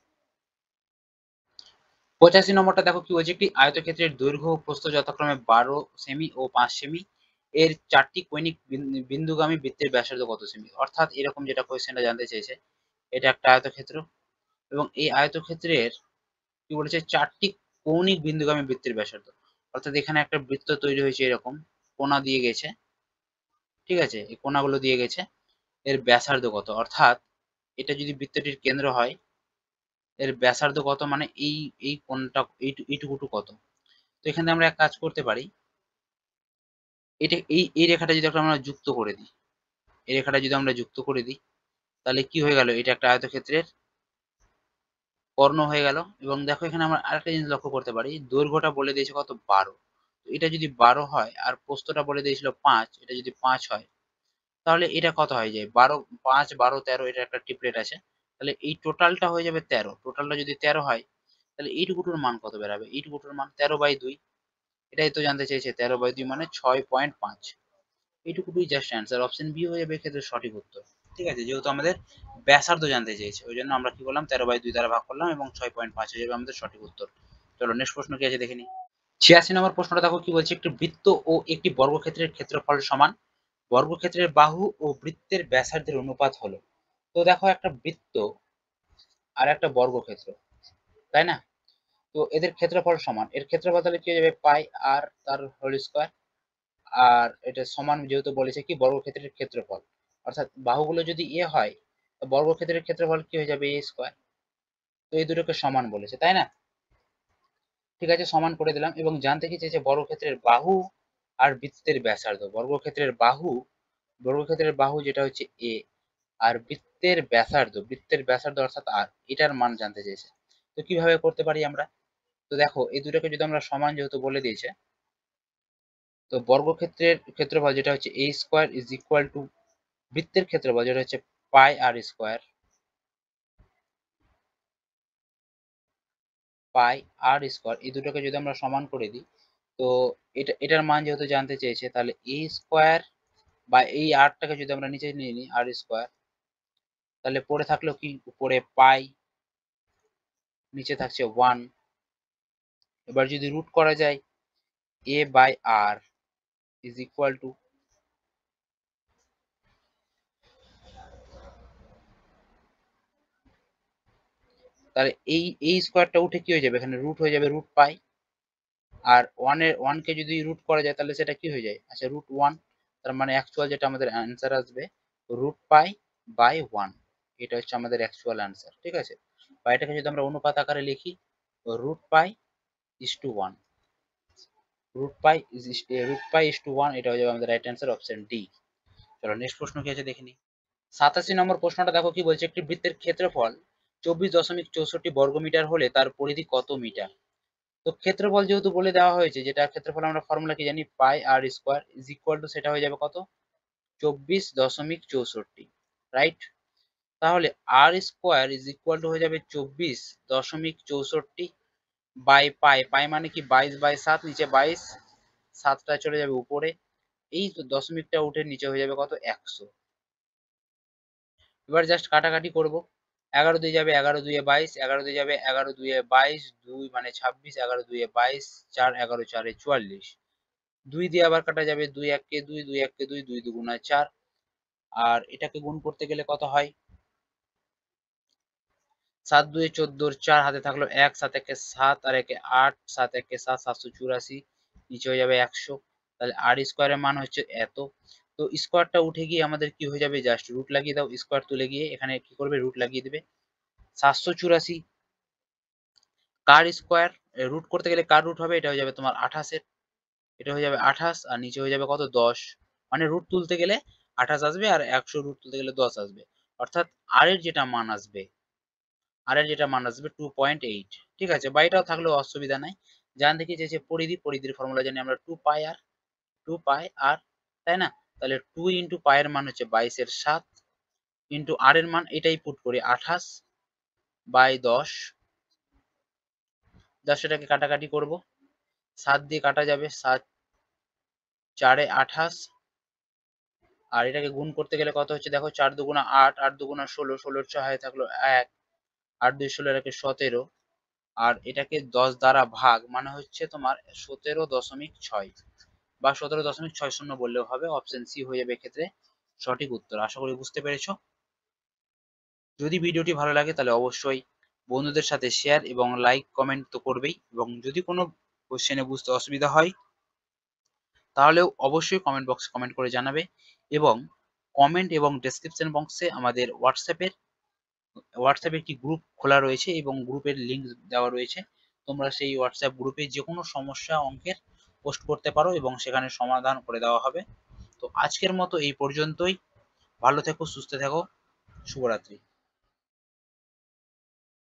85 নম্বরটা দেখো কি বলছে, একটি আয়তক্ষেত্রের দৈর্ঘ্য ও প্রস্থ যথাক্রমে 12 সেমি ও 5 সেমি, এর 4টি কৌণিক বিন্দুগামী বৃত্তের ব্যাসার্ধ কত সেমি? অর্থাৎ এরকম যেটা কোয়েশ্চেনটা জানতে চেয়েছে, এটা একটা আয়তক্ষেত্র এবং এই আয়তক্ষেত্রের কি বলেছে, 4টি কৌণিক বিন্দুগামী বৃত্তের ব্যাসার্ধ। অর্থাৎ এখানে একটা বৃত্ত তৈরি হয়েছে, এরকম কোণা দিয়ে গেছে, ঠিক আছে, এই কোণাগুলো দিয়ে গেছে, এর ব্যাসার্ধ কত? অর্থাৎ এটা যদি বৃত্তটির কেন্দ্র হয়, এর ব্যাসার্ধ কত মানে এই এই কোণটা এইটুকুটু কত? তো এখানে আমরা এক কাজ করতে পারি, এটা এই রেখাটা যদি আমরা যুক্ত করে দিই, এই রেখাটা যদি আমরা যুক্ত করে দিই, তাহলে কি হয়ে গেল? এটা একটা আয়তক্ষেত্রের কর্ণ হয়ে গেল। এবং দেখো এখানে আমরা আরেকটা জিনিস লক্ষ্য করতে পারি, দৈর্ঘ্যটা বলে দিয়েছে কত? 12। এটা যদি 12 হয় আর প্রস্থটা বলে দিয়েছিল 5, এটা যদি 5 হয়, তাহলে এটা কত হয়ে যায়? 12, 5, 12, 13, এটা একটা ট্রিপলেট আছে, তাহলে এই টোটালটা হয়ে যাবে 13। টোটালটা যদি 13 হয়, তাহলে এইটুকুটোর মান কত বেরাবে? এইটুকুটোর মান 13/2। এটাই তো জানতে চেয়েছে, 13/2 মানে 6.5। এইটুকুই জাস্ট অ্যান্সার। অপশন বি হয়ে যাবে এক্ষেত্রে সঠিক উত্তর। ঠিক আছে, যেহেতু আমাদের ব্যাসার্ধ জানতে চেয়েছে, ওই জন্য আমরা কি করলাম, 13/2 দ্বারা ভাগ করলাম এবং 6.5 হয়ে যাবে আমাদের সঠিক উত্তর। চলো নেক্সট প্রশ্ন কি আছে দেখে নিই। 86 নম্বর প্রশ্নটা দেখো কি বলছে, একটি বৃত্ত ও একটি বর্গক্ষেত্রের ক্ষেত্রফল সমান, বর্গক্ষেত্রের বাহু ও বৃত্তের ব্যাসার্ধের অনুপাত হলো। তো দেখো একটা বৃত্ত আর একটা বর্গক্ষেত্র, তাই না? তো এদের ক্ষেত্রফল সমান, এর ক্ষেত্রফল তাহলে কি হয়ে যাবে পাই আর তার হোল স্কয়ার, আর এটা সমান যেহেতু বলেছে কি বর্গক্ষেত্রের ক্ষেত্রফল, অর্থাৎ বাহুগুলো যদি এ হয় তো বর্গক্ষেত্রের ক্ষেত্রফল কি হয়ে যাবে এ স্কয়ার। তো এই দুটোকে সমান বলেছে, তাই না? ঠিক আছে, সমান করে দিলাম। এবং জানতে কি চেয়েছে বর্গক্ষেত্রের বাহু আর বৃত্তের ব্যাসার্ধ। বর্গক্ষেত্রের বাহু যেটা হচ্ছে এ, আর বৃত্তের ব্যাসার্ধ অর্থাৎ আর, এটার মান জানতে চেয়েছে। তো কিভাবে করতে পারি আমরা? তো দেখো এই দুটোকে যদি আমরা সমান যেহেতু বলে দিয়েছে, তো বর্গক্ষেত্রের ক্ষেত্রফল যেটা হচ্ছে এ স্কয়ার ইজ ইকুয়াল টু বৃত্তের ক্ষেত্রফল যেটা হচ্ছে পাই আর স্কয়ার, এই দুটোকে যদি আমরা সমান করে দিই, তো এটার মান যেহেতু জানতে চেয়েছে, তাহলে এ স্কয়ার বা এই আরটাকে যদি আমরা নিচে নিয়ে নিই আর স্কয়ার, তাহলে পড়ে থাকলো কি উপরে পাই, নিচে থাকছে 1। এবার যদি রুট করা যায় a by r is equal to, তাহলে এই স্কয়ারটা উঠে কি হয়ে যাবে, এখানে রুট হয়ে যাবে রুট পাই, আর 1 কে যদি রুট করা যায় তাহলে সেটা কি হয়ে যায়, আচ্ছা রুট 1। তার মানে অ্যাকচুয়াল যেটা আমাদের অ্যান্সার আসবে রুট পাই বাই 1, এটা হচ্ছে আমাদের অ্যাকচুয়াল অ্যান্সার। ঠিক আছে, বা এটাকে যদি আমরা অনুপাত আকারে লিখি, root pi is to 1, root pi is to 1, এটা হয়ে যাবে আমাদের রাইট অ্যান্সার, অপশন ডি। চলো নেক্সট প্রশ্ন কি আছে দেখে নিই। 87 নম্বর প্রশ্নটা দেখো কি বলছে, একটি বৃত্তের ক্ষেত্রফল 24.64 বর্গমিটার হলে তার পরিধি কত মিটার? তো ক্ষেত্রফল যেহেতু বলে দেওয়া হয়েছে, যেটা ক্ষেত্রফল আমরা ফর্মুলা কি জানি, পাই r square is equal two, সেটা হয়ে যাবে কত 24.64, রাইট? তাহলে আর স্কয়ার ইজ ইকুয়াল টু হয়ে যাবে 24.64 বাই পাই, পাই মানে কি 22/7, নিচে 22, 7টা চলে যাবে উপরে, এই তো দশমিকটা উঠে নিচে হয়ে যাবে কত 100। এবার জাস্ট কাটাকাটি করব, 11 দিয়ে যাবে 11 2 22, 11 দিয়ে যাবে 11 2 22, 2 মানে 26, 11 2 22, 4 11 4 44, 2 দিয়ে আবার কাটা যাবে, 2 1 কে 2, 2 1 কে 2, 2 2 4, আর এটাকে গুণ করতে গেলে কত হয়, 7 2 14, 4 হাতে থাকলো 1, 7 1 7 আর 1 8, 7 1 7, 784, নিচে হয়ে যাবে 100। তাহলে আর স্কয়ারের মান হচ্ছে এত। তো স্কয়ারটা উঠে গিয়ে আমাদের কি হয়ে যাবে, জাস্ট রুট লাগিয়ে দাও, স্কয়ার তুলে গিয়ে এখানে কি করবে রুট লাগিয়ে দিবে। 784 কার স্কয়ার, রুট করতে গেলে কার রুট হবে, এটা হয়ে যাবে তোমার 28 এর, এটা হয়ে যাবে 28, আর নিচে হয়ে যাবে কত 10, মানে রুট তুলতে গেলে 28 আসবে আর 100 রুট তুলতে গেলে 10 আসবে, অর্থাৎ আর এর যেটা মান আসবে, 2.8। ঠিক আছে, বা এটাও থাকলেও অসুবিধা নাই। জানতে কি চেয়েছে পরিধির ফর্মুলা জানি আমরা 2 পাই আর, তাই না? তাহলে 2 ইন্টু পাই এর মান হচ্ছে 22/7 ইন্টু আর এর মান এটাই পুট করি 28 বাই 10, জাস্ট এটাকে কাটাকাটি করব, 7 দিয়ে কাটা যাবে, 7 4 28, আর এটাকে গুণ করতে গেলে কত হচ্ছে দেখো, 4 2 8, 8 2 16, 16 6 থাকলো 1, 8 2 16 এর 17, আর এটাকে 10 দ্বারা ভাগ, মানে হচ্ছে তোমার 17.6 বা 17.60 বললেও হবে, অপশন সি হয়ে যাবে এক্ষেত্রে সঠিক উত্তর। আশা করি বুঝতে পেরেছো। যদি ভিডিওটি ভালো লাগে তাহলে অবশ্যই বন্ধুদের সাথে শেয়ার এবং লাইক কমেন্ট তো করবেই, এবং যদি কোনো কোশ্চেনে বুঝতে অসুবিধা হয় তাহলেও অবশ্যই কমেন্ট বক্সে কমেন্ট করে জানাবে, এবং কমেন্ট এবং ডেসক্রিপশন বক্সে আমাদের হোয়াটসঅ্যাপে একটি গ্রুপ খোলা রয়েছে এবং গ্রুপের লিংক দেওয়া রয়েছে, তোমরা সেই হোয়াটসঅ্যাপ গ্রুপে যে কোনো সমস্যা অঙ্কের পোস্ট করতে পারো এবং সেখানে সমাধান করে দেওয়া হবে। তো আজকের মতো এই পর্যন্তই, ভালো থেকো, সুস্থ থেকো, শুভরাত্রি।